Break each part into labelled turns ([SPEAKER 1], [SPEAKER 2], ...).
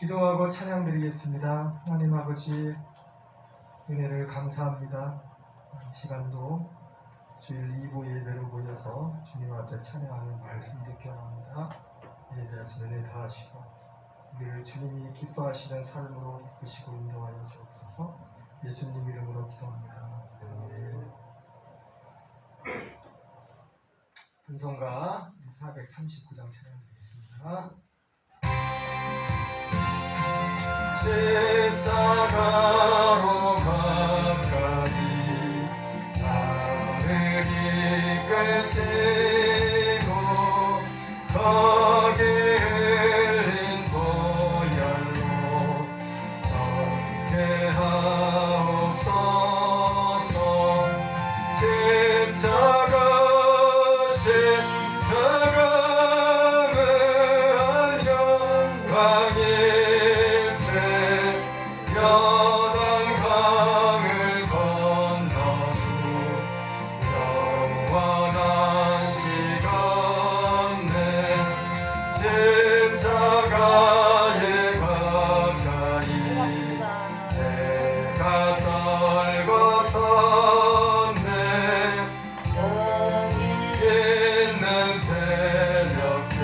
[SPEAKER 1] 기도하고 찬양드리겠습니다. 하나님 아버지 은혜를 감사합니다. 이 시간도 주일 2부 예배로 모여서 주님 앞에 찬양하는 말씀 듣게 합니다. 예배하신 은혜 다하시고 우리를 주님이 기뻐하시는 삶으로 이끄시고 인도하여 주옵소서. 예수님 이름으로 기도합니다. 아멘. 분성가 439장 찬양드리겠습니다. 십자가로 가까이 나를 이끄시고 거기 흘린 보혈로 정죄하옵소서. 십자가 영광일세. 여단 강을 건너주 영원한 시간내 십자가에 가까이 내가 떨고 섰네. 있는 새벽별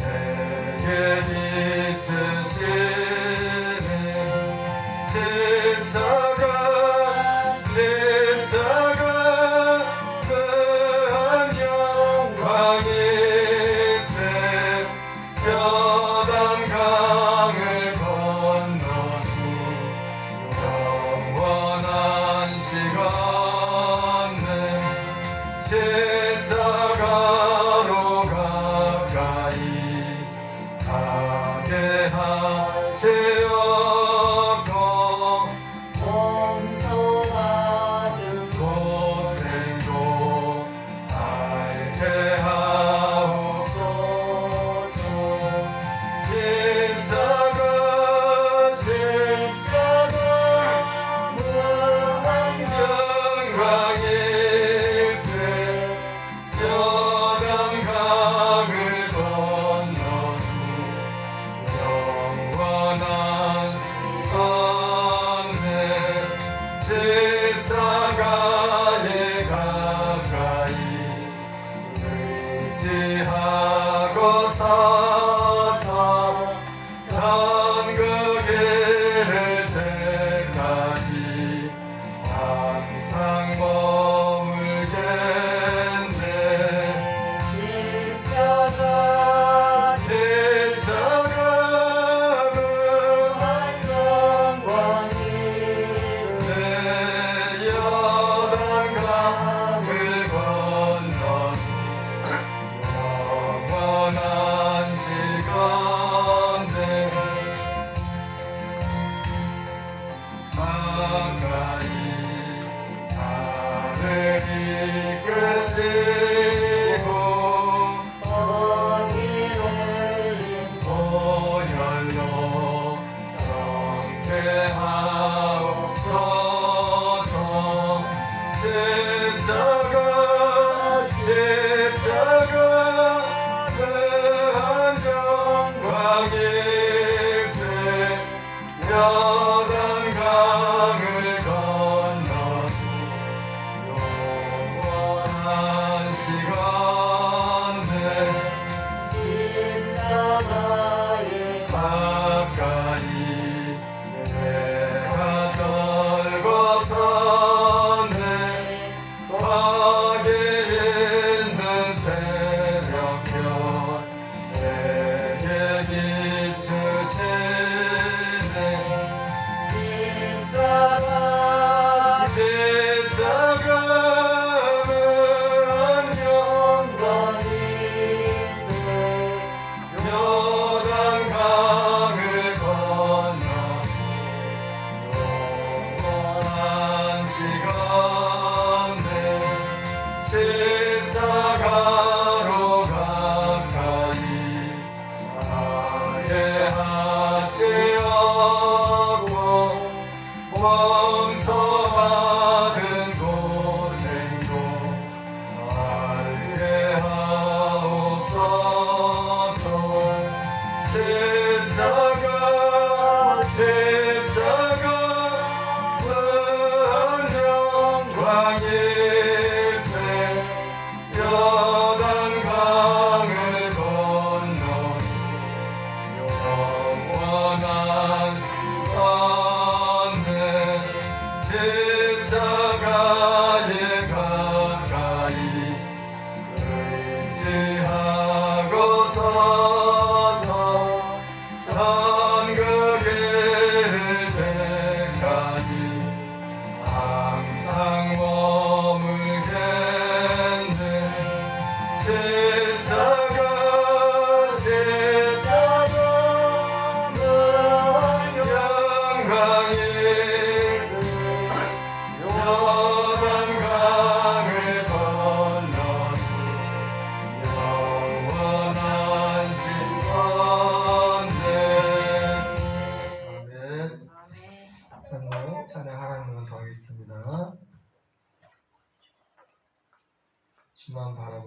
[SPEAKER 1] 내게 비추시네. 십자가 그 영광일세.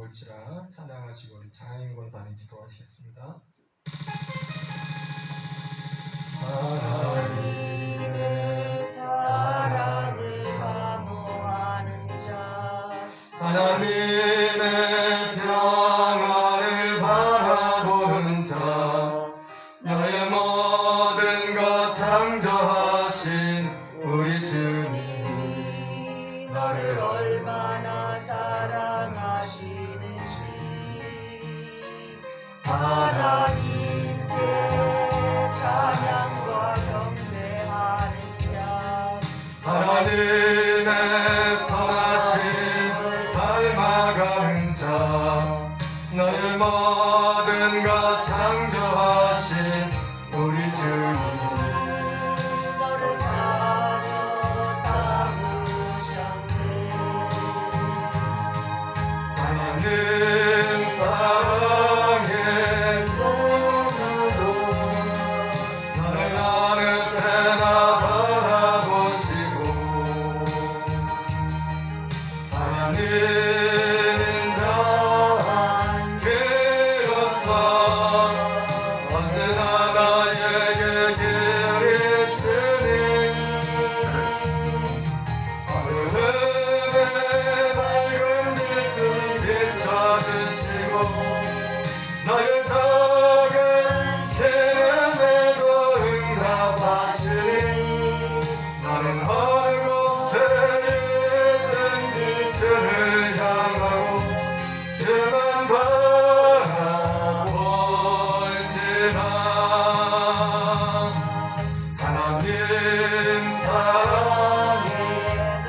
[SPEAKER 1] 올지라 찬양하시고 우리 장혜인 권사님 기도하시겠습니다. 하나님의 사랑을 사모하는 자, 하나님의 평안을 바라보는 자, 너의 모든 것 창조하신 우리 주님, 너를 얼마나 사랑하시는지. 하나님께 찬양과 경배하는 자, 하나님의 선하신 닮아가는 자, 너의 모든 것 창조하신 우리 주님, 너를 자녀 삼으셨네. 하나님 사랑의 눈으로 나를 어느 때나 바라보시고, 하나님 인자함께로서 언제나 나에게 계시니, 어둠의 밝은 빛을 비춰주시고, 나의 작은 신음에도 응답하시니, 나는 어느 곳에 있든지 주를 향하고 주만 바라볼지라. 하나님 사랑의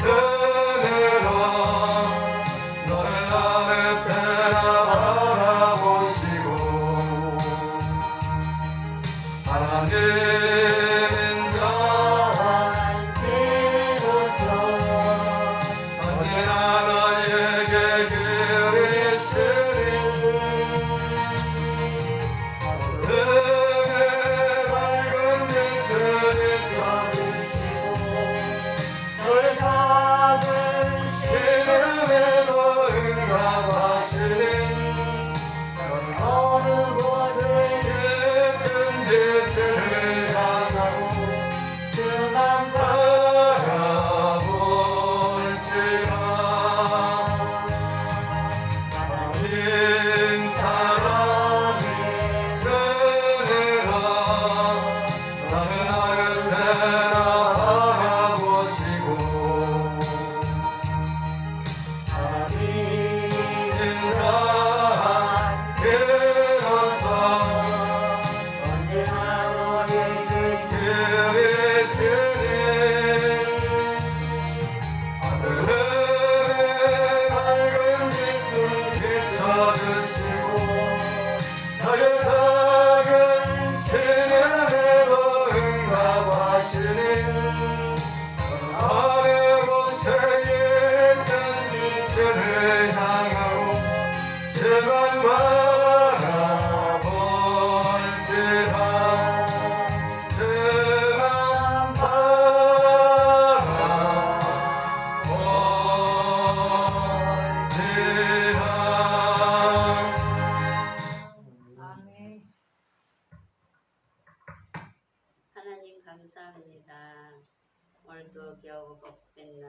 [SPEAKER 1] 눈으로 너를 어느 때나 바라보시고, 하나님 인자함께로서 언제나 너에게 그리시니, 어둠의 밝은 빛을 비춰주시고, 너의 작은 신음에도 응답하시니, 너는 어느 곳에 있든지 주를 향하고 주만 바라볼지라. 하나님 사랑의 눈으로 나를 어느 때나 바라보시고, 하나님 인자함께로서 언제나 너에게 그리시니, 하늘의 밝은 빛을 비춰주시고, 나의 작은 신음에도 응답하시니, 어느 곳에 있든지 주를 향하고 주만 바라볼지라. 주만 바라볼지라.
[SPEAKER 2] 아멘.
[SPEAKER 3] 하나님 감사합니다. 오늘도 겨우 복된 날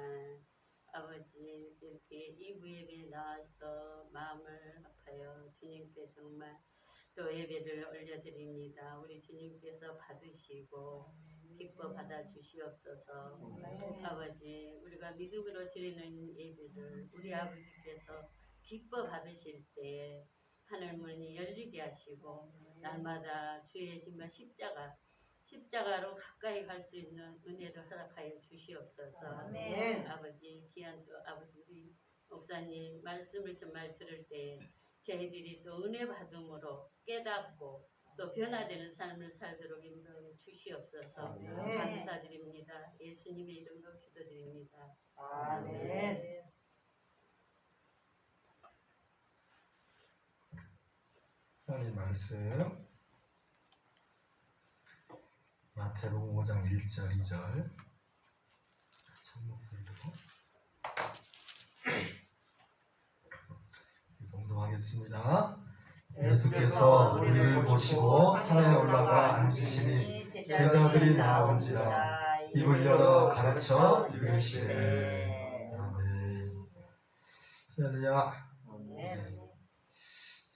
[SPEAKER 3] 아버지 이렇게 이부 예배에 나와서 마음을 아파요. 주님께 정말 또 예배를 올려드립니다. 우리 주님께서 받으시고 기뻐 받아 주시옵소서. 아버지 우리가 믿음으로 드리는 예배를 우리 아버지께서 기뻐 받으실 때 하늘 문이 열리게 하시고 날마다 주의 정말 십자가로 가까이 갈 수 있는 은혜를 허락하여 주시옵소서.
[SPEAKER 2] 아멘.
[SPEAKER 3] 아버지 귀한 또 아버지 우리 목사님 말씀을 정말 들을 때 저희들이 또 은혜 받음으로 깨닫고 또 변화되는 삶을 살도록 인도하여 주시옵소서.
[SPEAKER 2] 아멘.
[SPEAKER 3] 감사드립니다. 예수님의 이름으로 기도드립니다.
[SPEAKER 2] 아멘.
[SPEAKER 1] 하나님 말씀 마태복음 5장 1절 2절 첫 목소리로 봉독하겠습니다. 기도하겠습니다. 예수께서 우리를 보시고 산에 올라가 앉으시니 제자들이 나온지라 입을 열어 가르쳐 이르시되. 아멘. 할렐루야.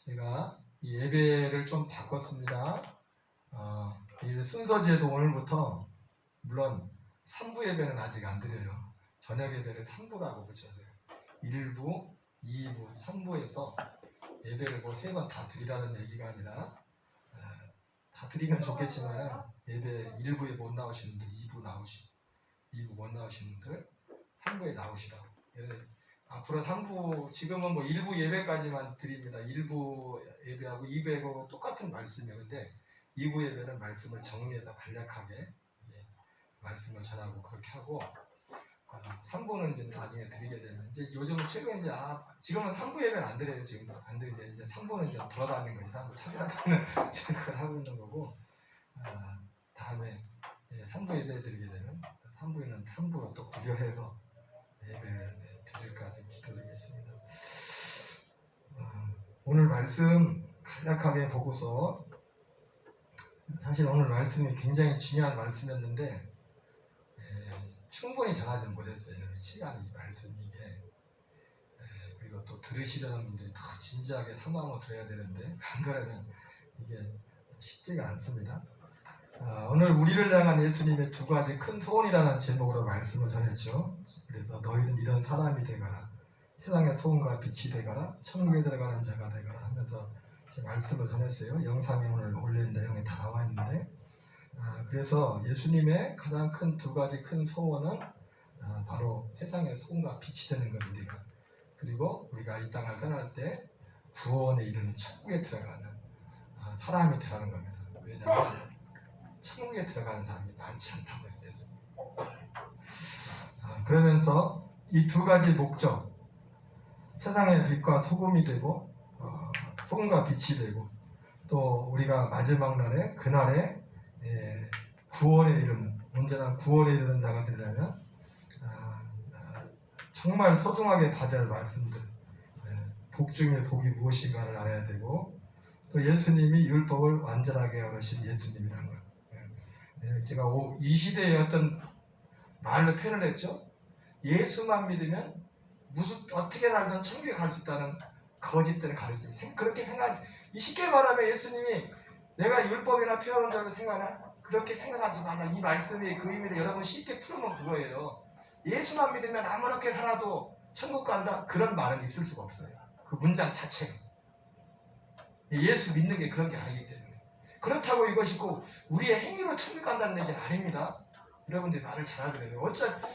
[SPEAKER 1] 제가 이 예배를 좀 바꿨습니다. 이 순서제도 오늘부터, 물론 3부 예배는 아직 안 드려요. 저녁 예배를 3부라고 붙여야 돼요. 1부, 2부, 3부에서 예배를 뭐 3번 다 드리라는 얘기가 아니라, 다 드리면 좋겠지만 예배 1부에 못 나오시는 분들 2부 못 나오시는 분들 3부에 나오시라고. 앞으로 3부, 지금은 뭐 1부 예배까지만 드립니다. 1부 예배하고 2부 예배하고 똑같은 말씀이에요. 근데 2부 예배는 말씀을 정리해서 간략하게 말씀을 전하고 그렇게 하고, 3부는 이제 나중에 드리게 되면, 이제 요즘은 최근에 이제 지금은 3부 예배는 안 드려요. 지금 안 드리는데 이제 3부는 이제 돌아다니는 거니까 3부 찾아다니는 생각을 하고 있는 거고, 다음에 3부 예배 드리게 되면 3부에는 3부로 또 구별해서 예배를 드릴까 좀 기도드리겠습니다. 오늘 말씀 간략하게 보고서, 사실 오늘 말씀이 굉장히 중요한 말씀이었는데 충분히 전하지 못했어요. 시간이 말씀이 이게. 그리고 또 들으시려는 분들이 더 진지하게 삼아서 들어야 되는데 안 그러면 이게 쉽지가 않습니다. 오늘 우리를 향한 예수님의 2가지 큰 소원이라는 제목으로 말씀을 전했죠. 그래서 너희는 이런 사람이 되거라, 세상의 소금과 빛이 되거라, 천국에 들어가는 자가 되거라 하면서 말씀을 전했어요. 영상에 오늘 올린 내용이 다 나와 있는데, 그래서 예수님의 가장 큰 2가지 큰 소원은 바로 세상의 소금과 빛이 되는 겁니다. 그리고 우리가 이 땅을 떠날 때 구원에 이르는 천국에 들어가는 사람이 되라는 겁니다. 왜냐하면 천국에 들어가는 사람이 많지 않다고 했어요. 그러면서 이 2가지 목적, 세상의 빛과 소금이 되고 소금과 빛이 되고, 또 우리가 마지막 날에 그날에 구원에 이르는, 온전한 구원에 이르는 자가 되려면 정말 소중하게 받아야 할 말씀들, 복 중에 복이 무엇인가를 알아야 되고, 또 예수님이 율법을 완전하게 하신 예수님이라는 것. 제가 이 시대의 어떤 말로 표현을 했죠. 예수만 믿으면 어떻게 살든 천국에 갈 수 있다는 거짓들을 가르치죠. 그렇게 생각하지. 쉽게 말하면 예수님이 내가 율법이나 표현한 대로 생각하나? 그렇게 생각하지 말라. 이 말씀이 그 의미를 여러분 쉽게 풀으면 그거예요. 예수만 믿으면 아무렇게 살아도 천국 간다, 그런 말은 있을 수가 없어요. 그 문장 자체가. 예수 믿는 게 그런 게 아니기 때문에. 그렇다고 이것이 꼭 우리의 행위로 천국 간다는 얘기는 아닙니다. 여러분들이 말을 잘 알아야 돼요.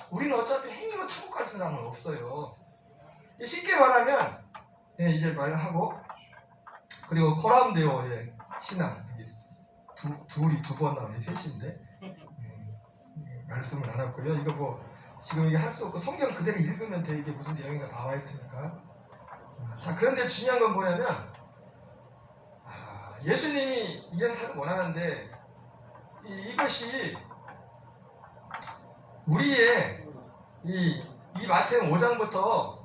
[SPEAKER 1] 우리는 어차피 행위로 천국 갈 사람은 없어요. 쉽게 말하면, 이제 말하고, 그리고 코람데오의 신앙, 둘이 2번 나오니 셋인데, 말씀을 안 했고요. 이거 뭐 지금 이게 할 수 없고 성경 그대로 읽으면 돼. 이게 무슨 내용이 나와 있으니까. 자, 그런데 중요한 건 뭐냐면, 예수님이 이런 삶을 원하는데, 이것이 우리의 이 마태복음 5장부터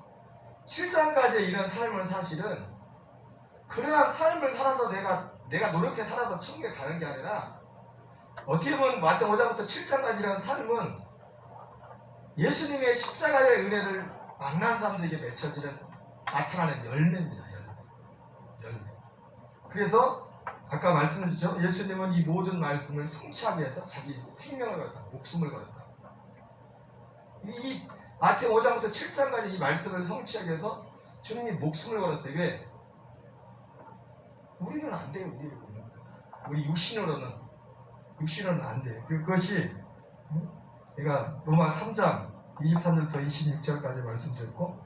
[SPEAKER 1] 7장까지의 이런 삶은 사실은 그러한 삶을 살아서 내가 노력해 살아서 천국에 가는 게 아니라, 어떻게 보면 마태복음 5장부터 7장까지라는 삶은 예수님의 십자가의 은혜를 만난 사람들에게 맺혀지는, 나타나는 열매입니다. 열매. 그래서 아까 말씀드렸죠. 예수님은 이 모든 말씀을 성취하기 위해서 자기 생명을 걸었다, 목숨을 걸었다. 이 마태복음 5장부터 7장까지 이 말씀을 성취하기 위해서 주님이 목숨을 걸었어요. 왜? 우리는 안 돼요. 우리 육신으로는 안 돼요. 그리고 그것이 제가 로마 3장 23절부터 26절까지 말씀드렸고,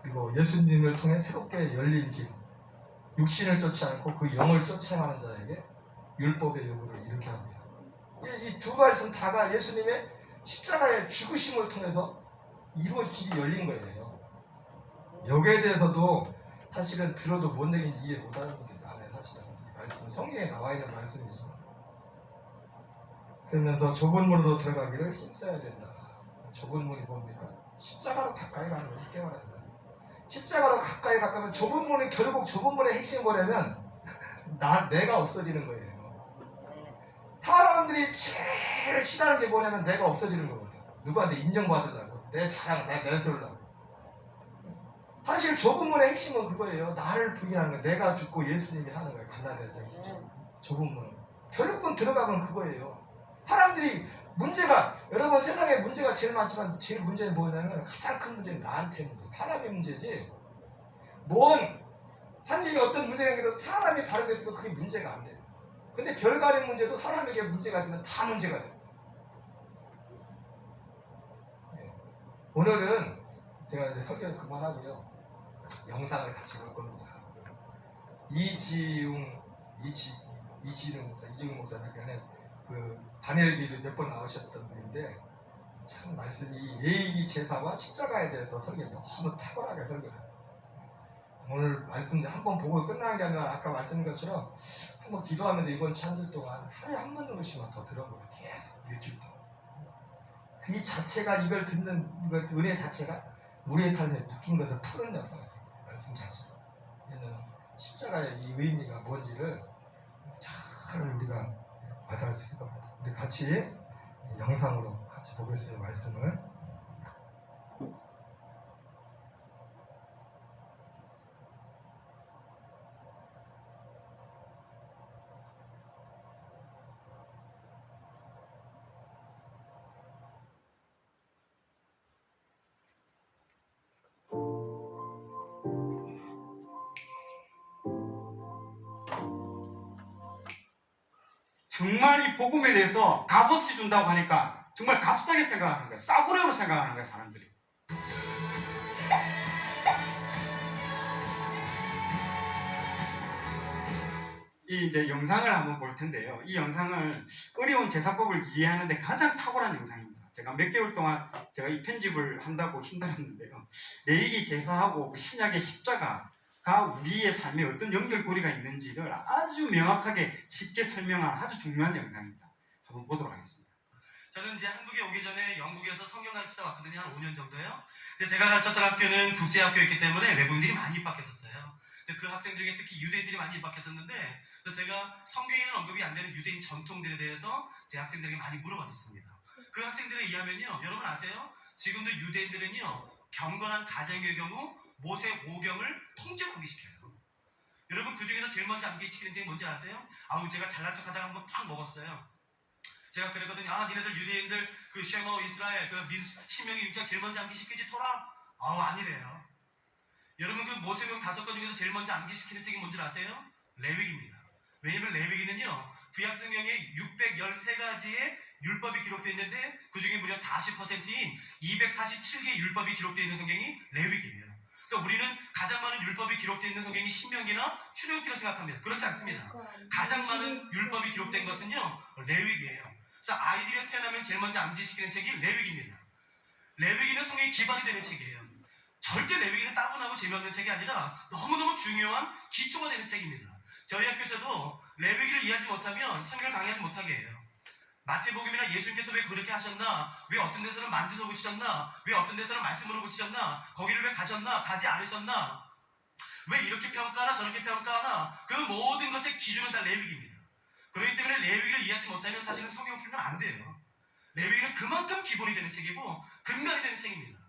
[SPEAKER 1] 그리고 예수님을 통해 새롭게 열린 길, 육신을 쫓지 않고 그 영을 쫓아가는 자에게 율법의 요구를 이렇게 합니다. 이 2 말씀 다가 예수님의 십자가의 죽으심을 통해서 이루어진 길이 열린 거예요. 여기에 대해서도 사실은 들어도 뭔 얘기인지 이해 못하는 분들이 많아요. 사실은 이 말씀, 성경에 나와 있는 말씀이지만. 그러면서 좁은 문으로 들어가기를 힘써야 된다. 좁은 문이 뭡니까? 십자가로 가까이 가는 걸 쉽게 말합니다. 십자가로 가까이 가까면 좁은 문은 결국 좁은 문의 핵심이 뭐냐면 내가 없어지는 거예요. 사람들이 제일 싫어하는 게 뭐냐면 내가 없어지는 거거든. 누구한테 인정받으려고, 내 자랑, 내 내세우려고. 사실 좁은 문의 핵심은 그거예요. 나를 부인하는 거예요. 내가 죽고 예수님이 하는 거예요. 갈라디아서 좁은 문은 결국은 들어가면 그거예요. 사람들이 문제가, 여러분 세상에 문제가 제일 많지만 제일 문제는 뭐냐면 가장 큰 문제는 나한테 문제, 사람의 문제지. 사람에게 어떤 문제가 생겨도 사람이 바르게 있으면 그게 문제가 안 돼요. 근데 별다른 문제도 사람에게 문제가 있으면 다 문제가 돼요. 오늘은 제가 이제 설교를 그만하고요. 영상을 같이 볼 겁니다. 이지웅 목사님 그 반열기를 몇 번 나오셨던 분인데 참 말씀이 예의기 제사와 십자가에 대해서 설교 너무 탁월하게 설교해요. 오늘 말씀 한 번 보고 끝나는 게 아니라 아까 말씀드린 것처럼 한번 기도하면서 이번 주 한 주 동안 하루에 한 번씩만 더 들어보세요. 계속 일주일 동안. 그 자체가 이걸 듣는 이걸 은혜 자체가 우리의 삶에 묶인 것을 푸는 역사가 있어요. 말씀 자체가. 얘는 십자가의 이 의미가 뭔지를 잘 우리가 와닿을 수 있을 겁니다. 우리 같이 영상으로 같이 보겠습니다. 말씀을.
[SPEAKER 4] 정말 이 복음에 대해서 값없이 준다고 하니까 정말 값싸게 생각하는 거예요. 싸구려로 생각하는 거예요, 사람들이. 이 이제 영상을 한번 볼 텐데요. 이 영상은 어려운 제사법을 이해하는데 가장 탁월한 영상입니다. 제가 몇 개월 동안 제가 이 편집을 한다고 힘들었는데요. 레위기 제사하고 그 신약의 십자가가 우리의 삶에 어떤 연결고리가 있는지를 아주 명확하게 쉽게 설명한 아주 중요한 영상입니다. 한번 보도록 하겠습니다.
[SPEAKER 5] 저는 이제 한국에 오기 전에 영국에서 성경 가르치다 왔거든요. 한 5년 정도요. 근데 제가 가르쳤던 학교는 국제학교였기 때문에 외국인들이 많이 입학했었어요. 근데 그 학생 중에 특히 유대인들이 많이 입학했었는데 제가 성경에는 언급이 안 되는 유대인 전통들에 대해서 제 학생들에게 많이 물어봤었습니다. 그 학생들에 의하면요. 여러분 아세요? 지금도 유대인들은요. 경건한 가정의 경우 모세 오경을 통째로 암기시켜요. 여러분 그 중에서 제일 먼저 암기시키는 게 뭔지 아세요? 제가 잘난 척하다가 한번 팍 먹었어요. 제가 그랬거든요. 니네들 유대인들 그 쉐머 이스라엘 그 신명기 6장 제일 먼저 암기시키지 토라? 아니래요. 여러분 그 모세명 5권 중에서 제일 먼저 암기시키는 책이 뭔지 아세요? 레위기입니다. 왜냐면 레위기는요 구약성경에 613가지의 율법이 기록되어 있는데 그 중에 무려 40%인 247개의 율법이 기록되어 있는 성경이 레위기예요. 그러니까 우리는 가장 많은 율법이 기록되어 있는 성경이 신명기나 출애굽기라고 생각합니다. 그렇지 않습니다. 가장 많은 율법이 기록된 것은요 레위기예요. 그래서 아이들이 태어나면 제일 먼저 암기시키는 책이 레위기입니다. 레위기는 성경의 기반이 되는 책이에요. 절대 레위기는 따분하고 재미없는 책이 아니라 너무너무 중요한 기초가 되는 책입니다. 저희 학교에서도 레위기를 이해하지 못하면 성경을 강의하지 못하게 해요. 마태복음이나 예수님께서 왜 그렇게 하셨나? 왜 어떤 데서는 만두서 고치셨나? 왜 어떤 데서는 말씀으로 고치셨나? 거기를 왜 가셨나? 가지 않으셨나? 왜 이렇게 평가하나 저렇게 평가하나? 그 모든 것의 기준은 다 레위기입니다. 그렇기 때문에 레위기를 이해하지 못하면 사실은 성경 풀면 안 돼요. 레위기는 그만큼 기본이 되는 책이고 근간이 되는 책입니다.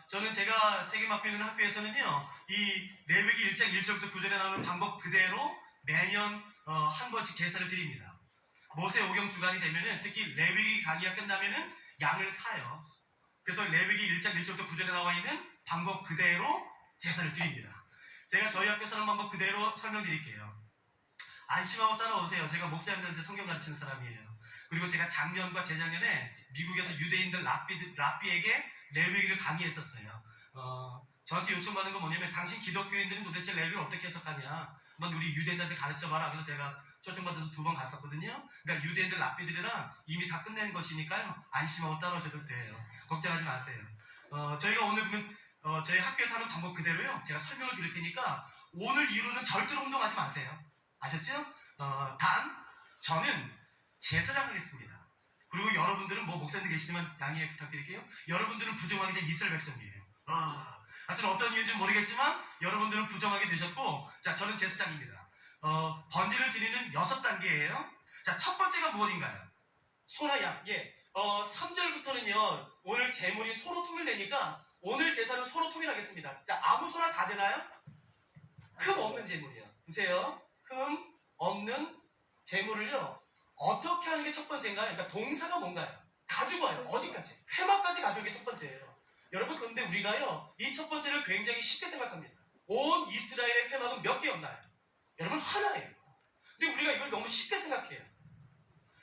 [SPEAKER 5] 저는 제가 책임 맡고 있는 학교에서는요 이 레위기 1장 1절부터 9절에 나오는 방법 그대로 매년 한 번씩 제사를 드립니다. 모세 오경 주간이 되면은 특히 레위기 강의가 끝나면은 양을 사요. 그래서 레위기 1장 1절부터 9절에 나와 있는 방법 그대로 제사를 드립니다. 제가 저희 학교 사는 방법 그대로 설명드릴게요. 안심하고 따라오세요. 제가 목사님들한테 성경 가르치는 사람이에요. 그리고 제가 작년과 재작년에 미국에서 유대인들 랍비에게 레위기를 강의했었어요. 저한테 요청받은 건 뭐냐면 당신 기독교인들은 도대체 레위기를 어떻게 해석하냐? 우리 유대인들한테 가르쳐봐라. 그래서 제가 초청받아서 2번 갔었거든요. 그러니까 유대인들 랍비들이랑 이미 다 끝낸 것이니까요. 안심하고 따라오셔도 돼요. 걱정하지 마세요. 저희가 오늘 보면 저희 학교에서 하는 방법 그대로요. 제가 설명을 드릴 테니까 오늘 이후로는 절대로 운동하지 마세요. 아셨죠? 단 저는 제사장 하겠습니다. 그리고 여러분들은 목사님들 계시지만 양해 부탁드릴게요. 여러분들은 부정하게 된 이스라엘 백성이에요. 하여튼 어떤 이유인지 모르겠지만 여러분들은 부정하게 되셨고, 자, 저는 제사장입니다. 번제를 드리는 6단계예요. 자, 첫 번째가 무엇인가요? 소나 양. 예. 3절부터는요, 오늘 제물이 소로 통일되니까 오늘 제사는 소로 통일하겠습니다. 자, 아무 소나 다 되나요? 흠 없는 제물이요. 보세요. 흠 없는 제물을요, 어떻게 하는 게 첫 번째인가요? 그러니까 동사가 뭔가요? 가지고 와요. 어디까지? 회막까지 가져오는 게 첫 번째예요. 여러분, 근데 우리가요, 이 첫 번째를 굉장히 쉽게 생각합니다. 온 이스라엘의 회막은 몇 개였나요? 여러분, 하나예요. 근데 우리가 이걸 너무 쉽게 생각해요.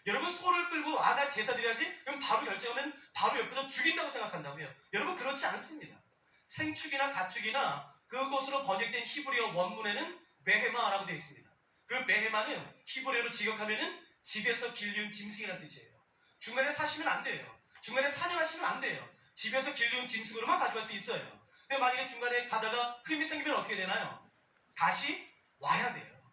[SPEAKER 5] 여러분, 소를 끌고 나 제사 드려야지? 그럼 바로 결정하면 바로 옆에서 죽인다고 생각한다고요. 여러분, 그렇지 않습니다. 생축이나 가축이나 그것으로 번역된 히브리어 원문에는 메헤마라고 되어 있습니다. 그 메헤마는 히브리어로 직역하면은 집에서 길리운 짐승이라는 뜻이에요. 중간에 사시면 안 돼요. 중간에 사냥하시면 안 돼요. 집에서 길리운 짐승으로만 가져갈 수 있어요. 근데 만약에 중간에 가다가 흠이 생기면 어떻게 되나요? 다시 와야 돼요.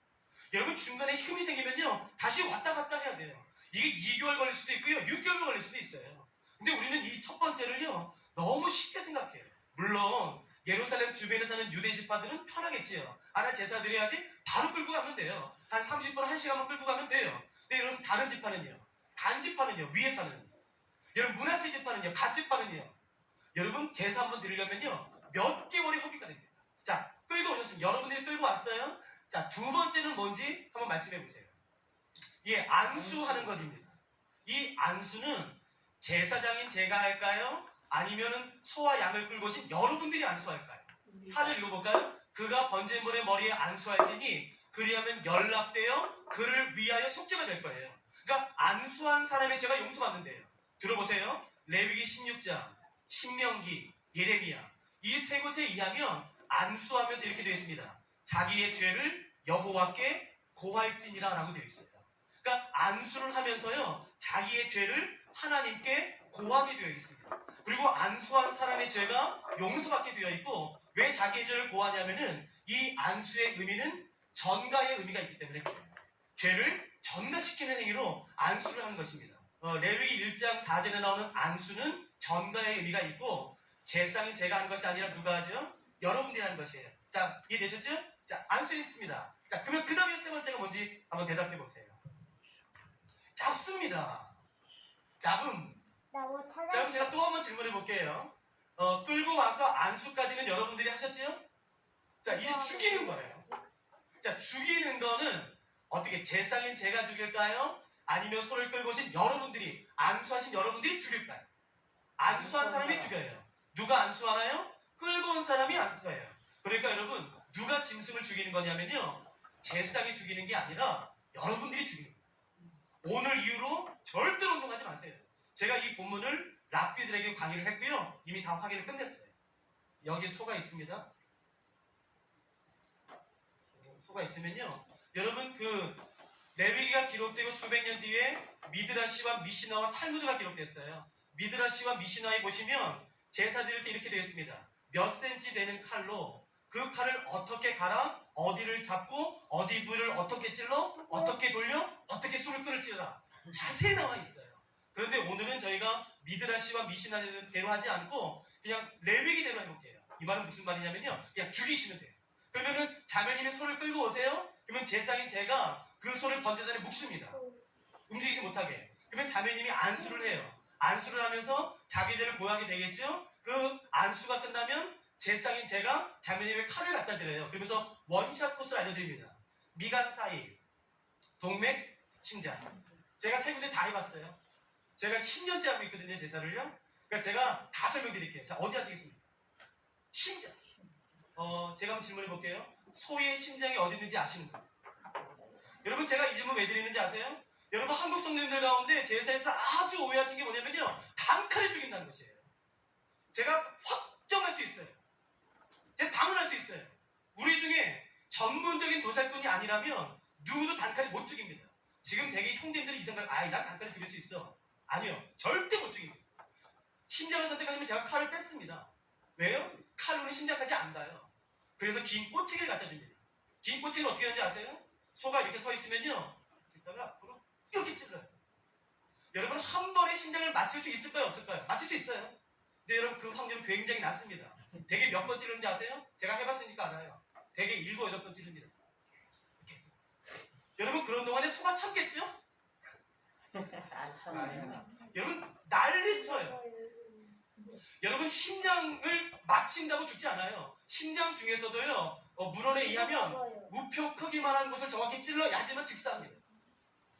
[SPEAKER 5] 여러분, 중간에 흠이 생기면요, 다시 왔다 갔다 해야 돼요. 이게 2개월 걸릴 수도 있고요, 6개월 걸릴 수도 있어요. 근데 우리는 이 첫 번째를요, 너무 쉽게 생각해요. 물론 예루살렘 주변에 사는 유대 지파들은 편하겠지요. 나 제사 드려야지, 바로 끌고 가면 돼요. 한 30분, 1시간만 끌고 가면 돼요. 근데 여러분, 다른 지파는요, 단 지파는요, 위에 사는, 여러분 문하세 지파는요, 갓 지파는요, 여러분 제사 한번 드리려면요, 몇 개월이 허비가 됩니다. 자, 끌고 오셨습니다. 여러분들이 끌고 왔어요. 자, 두 번째는 뭔지 한번 말씀해 보세요. 예, 안수하는 것입니다. 이 안수는 제사장인 제가 할까요? 아니면은 소와 양을 끌고 오신 여러분들이 안수할까요? 4절 읽어볼까요? 그가 번제물의 머리에 안수할지니 그리하면 연락되어 그를 위하여 속죄가 될 거예요. 그러니까 안수한 사람의 죄가 용서받는데요. 들어보세요. 레위기 16장, 신명기, 예레미야, 이 세 곳에 의하면 안수하면서 이렇게 되어 있습니다. 자기의 죄를 여호와께 고할지니라 라고 되어 있어요. 그러니까 안수를 하면서요, 자기의 죄를 하나님께 고하게 되어 있습니다. 그리고 안수한 사람의 죄가 용서받게 되어 있고, 왜 자기의 죄를 고하냐면은 이 안수의 의미는 전가의 의미가 있기 때문에 그래요. 죄를 전가시키는 행위로 안수를 하는 것입니다. 레위기 1장 4절에 나오는 안수는 전가의 의미가 있고, 제사장인 제가 하는 것이 아니라 누가 하죠? 여러분들이 하는 것이에요. 자, 이해되셨죠? 자, 안수 있습니다. 자, 그러면 그 다음에 세 번째가 뭔지 한번 대답해 보세요. 잡습니다. 잡음.
[SPEAKER 6] 나 못
[SPEAKER 5] 자, 그럼
[SPEAKER 6] 찾아.
[SPEAKER 5] 제가 또 한번 질문해 볼게요. 끌고 와서 안수까지는 여러분들이 하셨죠? 자, 이제 죽이는 거예요. 자, 죽이는 거는 어떻게 제사장인 제가 죽일까요? 아니면 소를 끌고 오신 여러분들이, 안수하신 여러분들이 죽일까요? 안수한 사람이 죽여요. 누가 안수하나요? 끌고 온 사람이 안수해요. 그러니까 여러분, 누가 짐승을 죽이는 거냐면요, 제사장이 죽이는 게 아니라 여러분들이 죽이는 거예요. 오늘 이후로 절대로 운동하지 마세요. 제가 이 본문을 랍비들에게 강의를 했고요, 이미 다 확인을 끝냈어요. 여기 소가 있습니다. 소가 있으면요, 여러분, 그 레위기가 기록되고 수백 년 뒤에 미드라시와 미시나와 탈무드가 기록됐어요. 미드라시와 미시나에 보시면 제사 드릴 때 이렇게 되어 있습니다. 몇 센치 되는 칼로 그 칼을 어떻게 갈아, 어디를 잡고, 어디 부위를 어떻게 찔러, 어떻게 돌려, 어떻게 숨을 끊을지라 자세히 나와 있어요. 그런데 오늘은 저희가 미드라시와 미시나대로 하지 않고 그냥 레위기대로 해볼게요. 이 말은 무슨 말이냐면요, 그냥 죽이시면 돼요. 그러면은 자매님이 소를 끌고 오세요. 그러면 제사장인 제가 그 소를 번제단에 묶습니다. 움직이지 못하게. 그러면 자매님이 안수를 해요. 안수를 하면서 자기 죄를 고하게 되겠죠. 그 안수가 끝나면 제사장인 제가 자매님의 칼을 갖다 드려요. 그러면서 원샷 코스를 알려드립니다. 미간 사이, 동맥, 심장. 제가 세 군데 다 해봤어요. 제가 10년째 하고 있거든요, 제사를요. 그러니까 제가 다 설명드릴게요. 자, 어디 하시겠습니까? 심장. 제가 한번 질문해 볼게요. 소의 심장이 어디 있는지 아시는 거예요? 여러분, 제가 이 질문 왜 드리는지 아세요? 여러분, 한국 성도님들 가운데 제사에서 아주 오해하신 게 뭐냐면요, 단칼에 죽인다는 것이에요. 제가 확정할 수 있어요. 제가 당연할 수 있어요. 우리 중에 전문적인 도살꾼이 아니라면 누구도 단칼에 못 죽입니다. 지금 되게 형제들이 이 생각, 난 단칼에 죽일 수 있어. 아니요, 절대 못 죽입니다. 심장을 선택하시면 제가 칼을 뺐습니다. 왜요? 칼로는 심장까지 안 닿아요. 그래서 긴 꼬치를 갖다 줍니다. 긴 꼬치는 어떻게 하는지 아세요? 소가 이렇게 서 있으면요, 이따가 앞으로 이렇게 찔러요. 여러분, 한 번에 심장을 맞출 수 있을까요, 없을까요? 맞출 수 있어요. 근데 여러분, 그 확률은 굉장히 낮습니다. 되게 몇 번 찌르는지 아세요? 제가 해봤으니까 알아요. 되게 7, 8번 찌릅니다. 이렇게. 여러분 그런 동안에 소가 참겠죠?
[SPEAKER 2] 안 참아요.
[SPEAKER 5] 여러분 난리쳐요. 여러분 심장을 막힌다고 죽지 않아요. 심장 중에서도요. 물언에 의하면 우표 크기만한 곳을 정확히 찔러야지만 즉사합니다.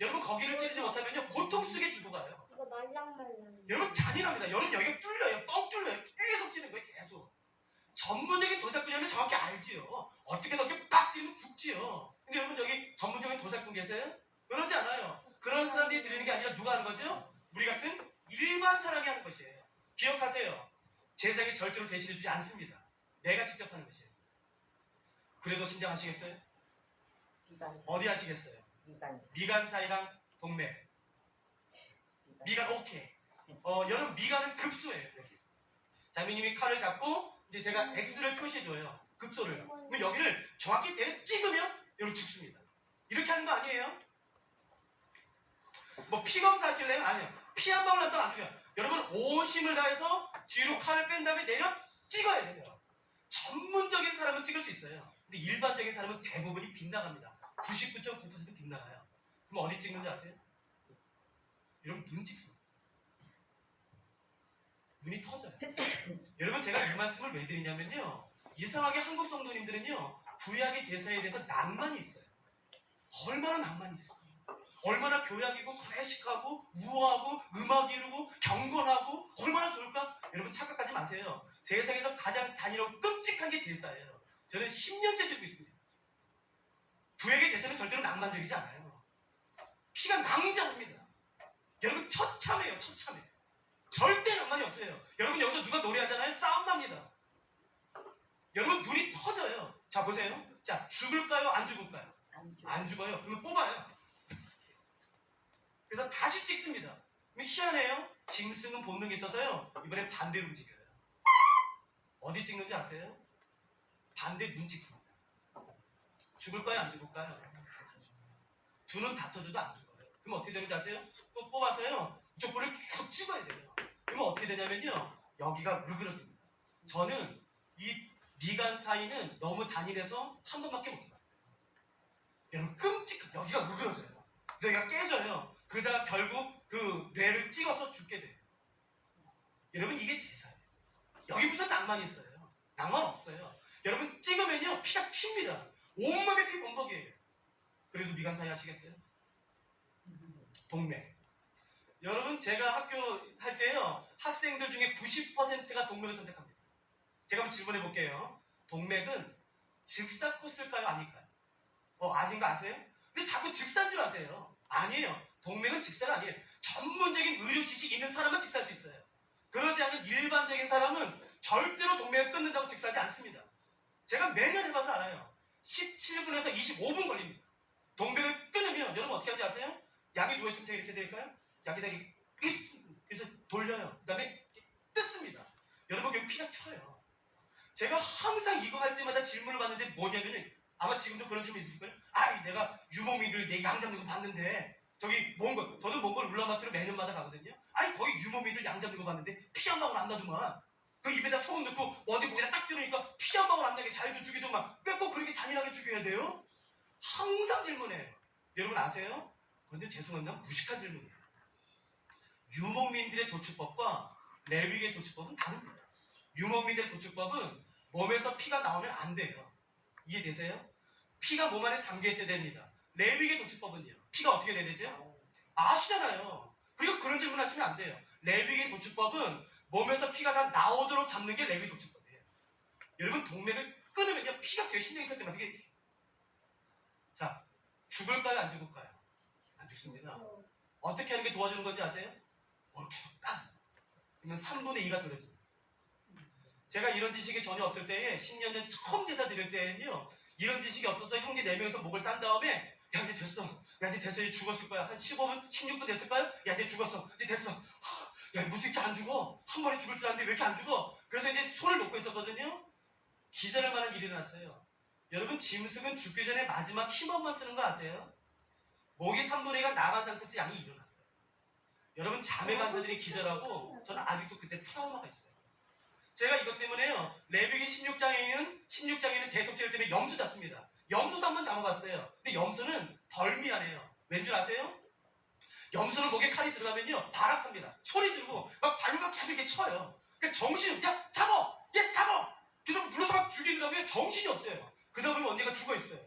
[SPEAKER 5] 여러분 거기를 찌르지 못하면요 고통 속에 죽어가요.
[SPEAKER 6] 이거 말랑말랑.
[SPEAKER 5] 여러분 잔인합니다. 여러분 여기가 뚫려요. 뻥 뚫려요. 계속 찌는 거예요. 계속. 전문적인 도사꾼이라면 정확히 알지요. 어떻게 저렇게 빡 찌르면 죽지요. 근데 여러분 저기 전문적인 도사꾼 계세요? 그러지 않아요. 그런 사람들이 드리는 게 아니라 누가 하는 거죠? 우리 같은 일반 사람이 하는 것이에요. 기억하세요. 제사기 절대로 대신해주지 않습니다. 내가 직접 하는 것이에요. 그래도 신장하시겠어요?
[SPEAKER 2] 미간사.
[SPEAKER 5] 어디 하시겠어요?
[SPEAKER 2] 미간사.
[SPEAKER 5] 미간 사이랑 동맥. 미간 오케이. 여러분 미간은 급소예요. 여기. 자매님이 칼을 잡고 이제 제가 X를 표시해줘요. 급소를. 그럼 여기를 정확히 때려 찍으면 여러분 죽습니다. 이렇게 하는 거 아니에요? 뭐 피검사 하실래요? 아니요. 피 한 방울 나도 안 죽여요. 여러분 온 힘을 다해서 뒤로 칼을 뺀 다음에 내려 찍어야 돼요. 전문적인 사람은 찍을 수 있어요. 근데 일반적인 사람은 대부분이 빗나갑니다. 99.9% 빗나가요. 그럼 어디 찍는지 아세요? 여러분 눈 찍습니다. 눈이 터져요. 여러분 제가 이 말씀을 왜 드리냐면요. 이상하게 한국 성도님들은요. 구약의 대사에 대해서 낭만이 있어요. 얼마나 낭만이 있어요. 얼마나 교양이고 클래식하고 우아하고 음악 이루고 경건하고 얼마나 좋을까? 여러분 착각하지 마세요. 세상에서 가장 잔인하고 끔찍한 게 제사예요. 저는 10년째 들고 있습니다. 구약의 제사는 절대로 낭만적이지 않아요. 피가 낭자합니다. 여러분 처참해요. 처참해. 절대 낭만이 없어요. 여러분 여기서 누가 노래하잖아요. 싸움 납니다. 여러분 눈이 터져요. 자 보세요. 자 죽을까요? 안 죽을까요? 안 죽어요. 그러면 뽑아요. 그래서 다시 찍습니다. 그럼 희한해요. 짐승은 본능이 있어서요. 이번엔 반대로 움직여요. 어디 찍는지 아세요? 반대 눈 찍습니다. 죽을까요? 안 죽을까요? 두 눈 다 터져도 안 죽어요. 그럼 어떻게 되는지 아세요? 또 뽑아서요. 이쪽 볼을 계속 찍어야 돼요. 그러면 어떻게 되냐면요. 여기가 으그러집니다. 저는 이 미간 사이는 너무 잔인해서 한 번밖에 못 해봤어요. 여러분 끔찍한 여기가 으그러져요. 그래서 여기가 깨져요. 그러다가 결국 그 뇌를 찍어서 죽게 돼요. 여러분 이게 제사예요. 여기 무슨 낭만이 있어요? 낭만 없어요. 여러분 찍으면요 피가 튑니다. 온몸에 피 범벅이에요. 그래도 미간 사이 하시겠어요? 동맥. 여러분 제가 학교 할 때요 학생들 중에 90%가 동맥을 선택합니다. 제가 한번 질문해 볼게요. 동맥은 즉사 코스일까요? 아닐까요? 아신 거 아세요? 근데 자꾸 즉사인 줄 아세요? 아니에요. 동맥은 직사가 아니에요. 전문적인 의료 지식이 있는 사람만 직사할 수 있어요. 그러지 않은 일반적인 사람은 절대로 동맥을 끊는다고 직사하지 않습니다. 제가 매년 해봐서 알아요. 17분에서 25분 걸립니다. 동맥을 끊으면 여러분 어떻게 하는지 아세요? 약이 누워있으면 제가 이렇게 될까요? 약에다 이렇게 그래서 돌려요. 그 다음에 뜯습니다. 여러분 여기 피가 튀어요. 제가 항상 이거 할 때마다 질문을 받는데 뭐냐면은 아마 지금도 그런 질문 있을 거예요. 내가 유목민들 내 양 잡는 거 봤는데 저기 몽골, 저는 몽골 울란바토르 매년마다 가거든요. 거기 유목민들 양 잡는 거 봤는데 피 한 방울 안 나더만. 그 입에다 소금 넣고 어디 목에다 딱 찌르니까 피 한 방울 안 나게 잘도 죽이더만. 왜 꼭 그렇게 잔인하게 죽여야 돼요? 항상 질문해요. 여러분 아세요? 근데 죄송합니다. 무식한 질문이에요. 유목민들의 도축법과 레위기의 도축법은 다릅니다. 유목민들의 도축법은 몸에서 피가 나오면 안 돼요. 이해되세요? 피가 몸 안에 잠겨 있어야 됩니다. 레위기의 도축법은요. 피가 어떻게 돼야 되죠? 아시잖아요. 그리고 그런 질문 하시면 안 돼요. 레위기의 도축법은 몸에서 피가 다 나오도록 잡는 게 레위기 도축법이에요. 여러분 동맥을 끊으면요. 피가 개신경이 터질 때마다 이게 자 죽을까요? 안 죽을까요? 안 죽습니다. 어떻게 하는 게 도와주는 건지 아세요? 계속 그러면 3분의 2가 들어집니다. 제가 이런 지식이 전혀 없을 때에 10년 전 처음 제사 드릴 때는요. 이런 지식이 없어서 형제 4명에서 목을 딴 다음에 야 이제 됐어. 야 이제 됐어. 이제 죽었을 거야. 한 15분, 16분 됐을까요? 야 이제 죽었어. 이제 됐어. 야 무슨 이렇게 안 죽어? 한 번에 죽을 줄 알았는데 왜 이렇게 안 죽어? 그래서 이제 손을 놓고 있었거든요. 기절할 만한 일이 일어났어요. 여러분 짐승은 죽기 전에 마지막 힘업만 쓰는 거 아세요? 목이 3분의 2가 나가지 않고서 양이 일어났어요. 여러분 자매 간사들이 기절하고 저는 아직도 그때 트라우마가 있어요. 제가 이것 때문에요. 레위기 16장에는 대속죄 때문에 염소 잡습니다. 염소도 한번 잡아봤어요. 근데 염소는 덜 미안해요. 왠 줄 아세요? 염소는 목에 칼이 들어가면요 발악합니다. 소리 지르고 막 발로 계속 이렇게 쳐요. 그러니까 정신, 야 잡아! 얘 잡아! 계속 눌러서 막 죽이더라고요. 정신이 없어요. 그러다 보면 언제가 죽어 있어요.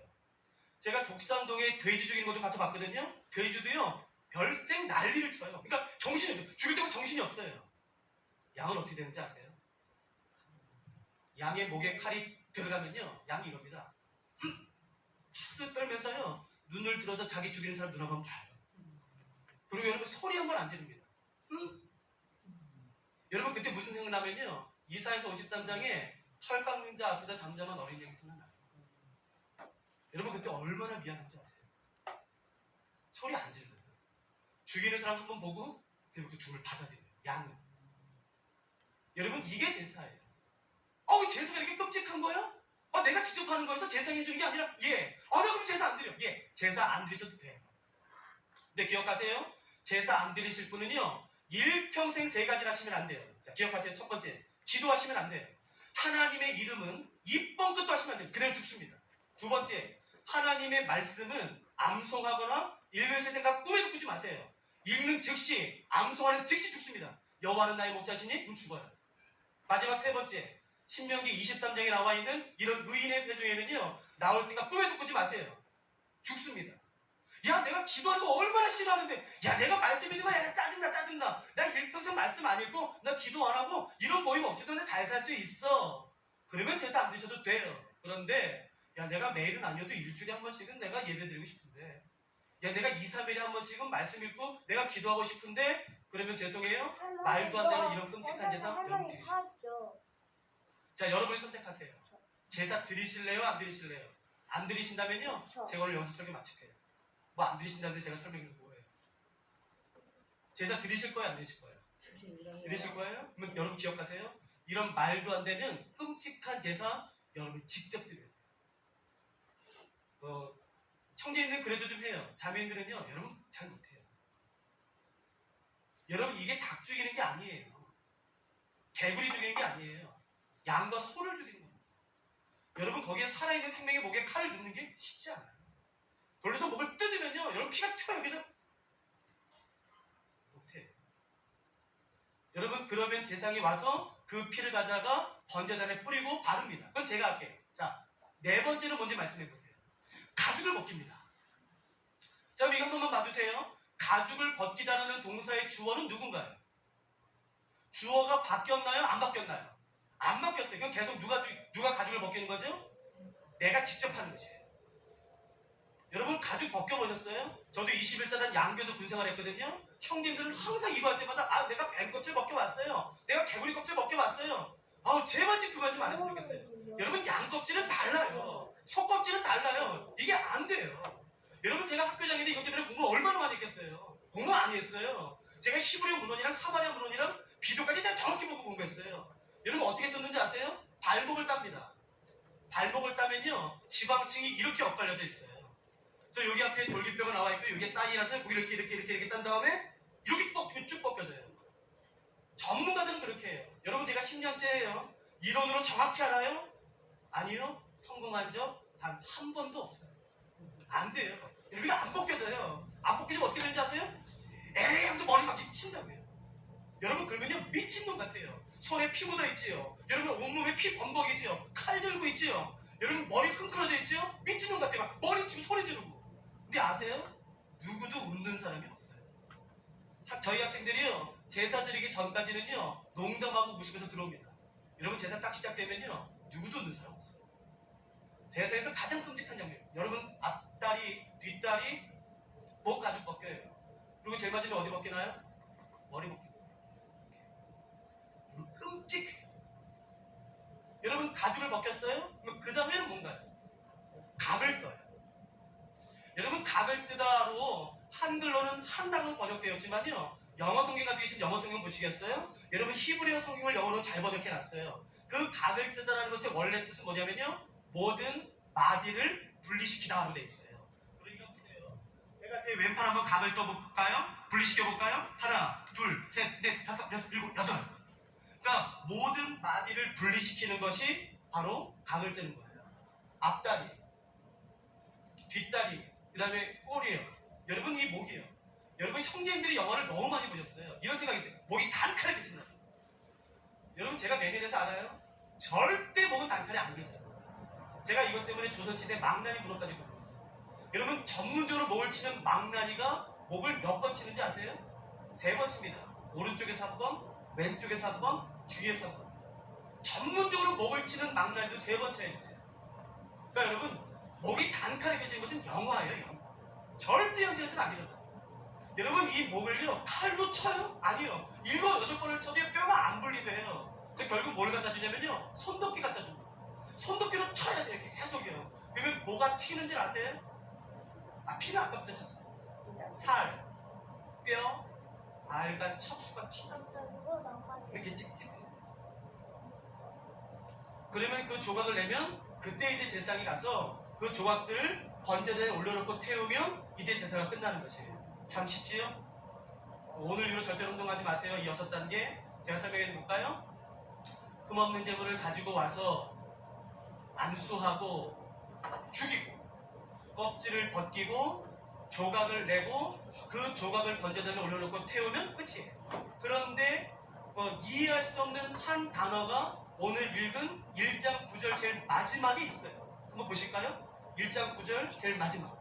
[SPEAKER 5] 제가 독산동에 돼지 죽이는 것도 같이 봤거든요. 돼지도요 별생 난리를 쳐요. 그러니까 정신이, 죽일 때면 정신이 없어요. 양은 어떻게 되는지 아세요? 양의 목에 칼이 들어가면요 양이 이겁니다. 하루 떨면서요 눈을 들어서 자기 죽이는 사람 눈 한번 봐요. 그리고 여러분 소리 한 번 안 지릅니다. 여러분 그때 무슨 생각나면요 이사야서 53장에 털 깎는 자 앞에서 잠잠한 어린 양이 생각나요. 여러분 그때 얼마나 미안한지 아세요? 소리 안 지르거든요. 죽이는 사람 한 번 보고 그리고 그 죽음을 받아들여요. 양은. 여러분 이게 제사예요. 제사가 이렇게 끔찍한 거야? 내가 직접 하는 거여서 제사해 주는 게 아니라 나 그럼 제사 안 드려. 제사 안 드리셔도 돼요. 근데 기억하세요. 제사 안 드리실 분은요 일평생 세 가지를 하시면 안 돼요. 자, 기억하세요. 첫 번째, 기도하시면 안 돼요. 하나님의 이름은 입번 끝도 하시면 안 돼요. 그대로 죽습니다. 두 번째, 하나님의 말씀은 암송하거나 읽으실 생각 꿈에도 꾸지 마세요. 읽는 즉시, 암송하는 즉시 죽습니다. 여호와는 나의 목자시니 그럼 죽어요. 마지막 세 번째, 신명기 23장에 나와 있는 이런 의인의 회 중에는요 나올 생각 꿈에도 꾸지 마세요. 죽습니다. 야 내가 기도하는 거 얼마나 싫어하는데 야 내가 말씀 읽는 거 야 짜증나 나 일평생 말씀 안 읽고 나 기도 안 하고 이런 모임 없이도 나 잘 살 수 있어. 그러면 제사 안 드셔도 돼요. 그런데 야 내가 매일은 아니어도 일주일에 한 번씩은 내가 예배 드리고 싶은데 야 내가 2, 3일에 한 번씩은 말씀 읽고 내가 기도하고 싶은데 그러면 죄송해요 말도 안 되는 이런 끔찍한 제사 여러분 드리시죠. 자 여러분이 선택하세요. 제사 드리실래요 안 드리실래요? 안 드리신다면요 제가 오늘 여기서 설교 마칠게요. 뭐 안 드리신다는데 제가 설명해서 뭐예요? 제사 드리실 거예요 안 드리실 거예요? 드리실 거예요? 그러면 여러분 기억하세요. 이런 말도 안 되는 끔찍한 제사 여러분 직접 드려요. 형제님들은 그래도 좀 해요. 자매님들은요 여러분 잘 못해요. 여러분 이게 닭 죽이는 게 아니에요. 개구리 죽이는 게 아니에요. 양과 소를 죽이는 겁니다. 여러분 거기에 살아있는 생명의 목에 칼을 넣는 게 쉽지 않아요. 돌려서 목을 뜯으면요 여러분 피가 튀어요. 여기서 못해요. 여러분 그러면 제사장이 와서 그 피를 가져다가 번제단에 뿌리고 바릅니다. 그건 제가 할게요. 자, 네 번째는 뭔지 말씀해 보세요. 가죽을 벗깁니다. 자, 이거 한 번만 봐주세요. 가죽을 벗기다라는 동사의 주어는 누군가요? 주어가 바뀌었나요? 안 바뀌었나요? 안 바뀌었어요. 그럼 계속 누가 가죽을 벗기는 거죠? 내가 직접 하는 것이에요. 여러분 가죽 벗겨보셨어요? 저도 21사단 양교에서 군생활 했거든요. 형님들은 항상 이거 할 때마다 내가 뱀 껍질 벗겨왔어요. 내가 개구리 껍질 벗겨왔어요. 제발 좀 그만 좀 안 했으면 좋겠어요. 여러분 양 껍질은 달라요. 소 껍질은 달라요. 이게 안 돼요. 여러분 제가 학교장인데 이것 때문에 공부 얼마나 많이 했겠어요. 공부 많이 했어요. 제가 히브리어 문헌이랑 사마리아 문헌이랑 비교까지 제가 정확히 보고 공부했어요. 여러분 어떻게 떴는지 아세요? 발목을 땁니다. 발목을 따면요 지방층이 이렇게 엇갈려져 있어요. 그래서 여기 앞에 돌기뼈가 나와 있고 여기에 사이라서 고기를 이렇게 딴 다음에 이렇게 쭉 벗겨져요. 전문가들은 그렇게 해요. 여러분 제가 10년째 해요. 이론으로 정확히 알아요? 아니요. 성공한 적 단 한 번도 없어요. 안 돼요. 여기가 안 벗겨져요. 안 벗겨지면 어떻게 되는지 아세요? 에이 하면서 머리 막 친다고요. 여러분 그러면요 미친놈 같아요. 손에 피 묻어 있지요. 여러분 온몸에 피 범벅이지요. 칼 들고 있지요. 여러분 머리 흥크러져 있지요. 미친놈 같아요. 막 머리 치고 소리 지르고. 근데 아세요? 누구도 웃는 사람이 없어요. 저희 학생들이요 제사 드리기 전까지는요 농담하고 웃으면서 들어옵니다. 여러분 제사 딱 시작되면요 누구도 웃는 사람 없어요. 제사에서 가장 끔찍한 장면. 여러분 앞다리 뒷다리 목 가죽 벗겨요. 그리고 제일 마지막에 어디 벗기나요? 머리 벗기고. 끔찍해요. 여러분 가죽을 벗겼어요? 그럼 그 다음에는 뭔가요? 각을 떠요. 여러분 각을 뜨다로 한글로는 한당으로 번역되었지만요 영어 성경 가지고 계신 영어 성경 보시겠어요? 여러분 히브리어 성경을 영어로 잘 번역해놨어요. 그 각을 뜨다라는 것의 원래 뜻은 뭐냐면요 모든 마디를 분리시키다로 돼 있어요. 그러니까 보세요. 제가 제 왼팔 한번 각을 떠볼까요? 분리시켜볼까요? 하나, 둘, 셋, 넷, 다섯, 여섯, 일곱, 여덟. 그러니까 모든 마디를 분리시키는 것이 바로 각을 떼는 거예요. 앞다리, 뒷다리, 그 다음에 꼬리요. 여러분 이 목이요. 여러분 형제님들이 영화를 너무 많이 보셨어요. 이런 생각이 있어요. 목이 단칼에 깨진다. 여러분 제가 매니저에서 알아요? 절대 목은 단칼에 안 깨져요. 제가 이것 때문에 조선시대 망나니 문어까지 공부했어요. 여러분 전문적으로 목을 치는 망나니가 목을 몇 번 치는지 아세요? 3번 칩니다. 오른쪽에서 한 번, 왼쪽에서 한 번, 뒤에서 한 번. 전문적으로 목을 치는 망나니도 3번 쳐야 돼요. 그러니까 여러분 목이 단칼에 깨지는 것은 영화예요. 영화. 절대 현실에서는 안 일어나요. 여러분 이 목을요 칼로 쳐요? 아니요. 7, 8번을 쳐도 뼈가 안 분리돼요. 그래서 결국 뭘 갖다 주냐면요 손도끼 갖다 줍니다. 손도끼로 쳐야 돼요. 계속이요. 그러면 뭐가 튀는 줄 아세요? 피는 아까부터 쳤어요. 살, 뼈, 알과 척수가 튀는 이렇게 찍찍해요. 그러면 그 조각을 내면 그때 이제 제사장이 가서 그 조각들을 번제대에 올려놓고 태우면 이때 제사가 끝나는 것이에요. 참 쉽지요? 오늘 이후로 절대 운동하지 마세요. 이 6단계 제가 설명해 드릴까요? 흠없는 재물을 가지고 와서 안수하고 죽이고 껍질을 벗기고 조각을 내고 그 조각을 번제단에 올려놓고 태우면 끝이에요. 그런데 이해할 수 없는 한 단어가 오늘 읽은 1장 9절 제일 마지막에 있어요. 한번 보실까요? 1장 9절 제일 마지막.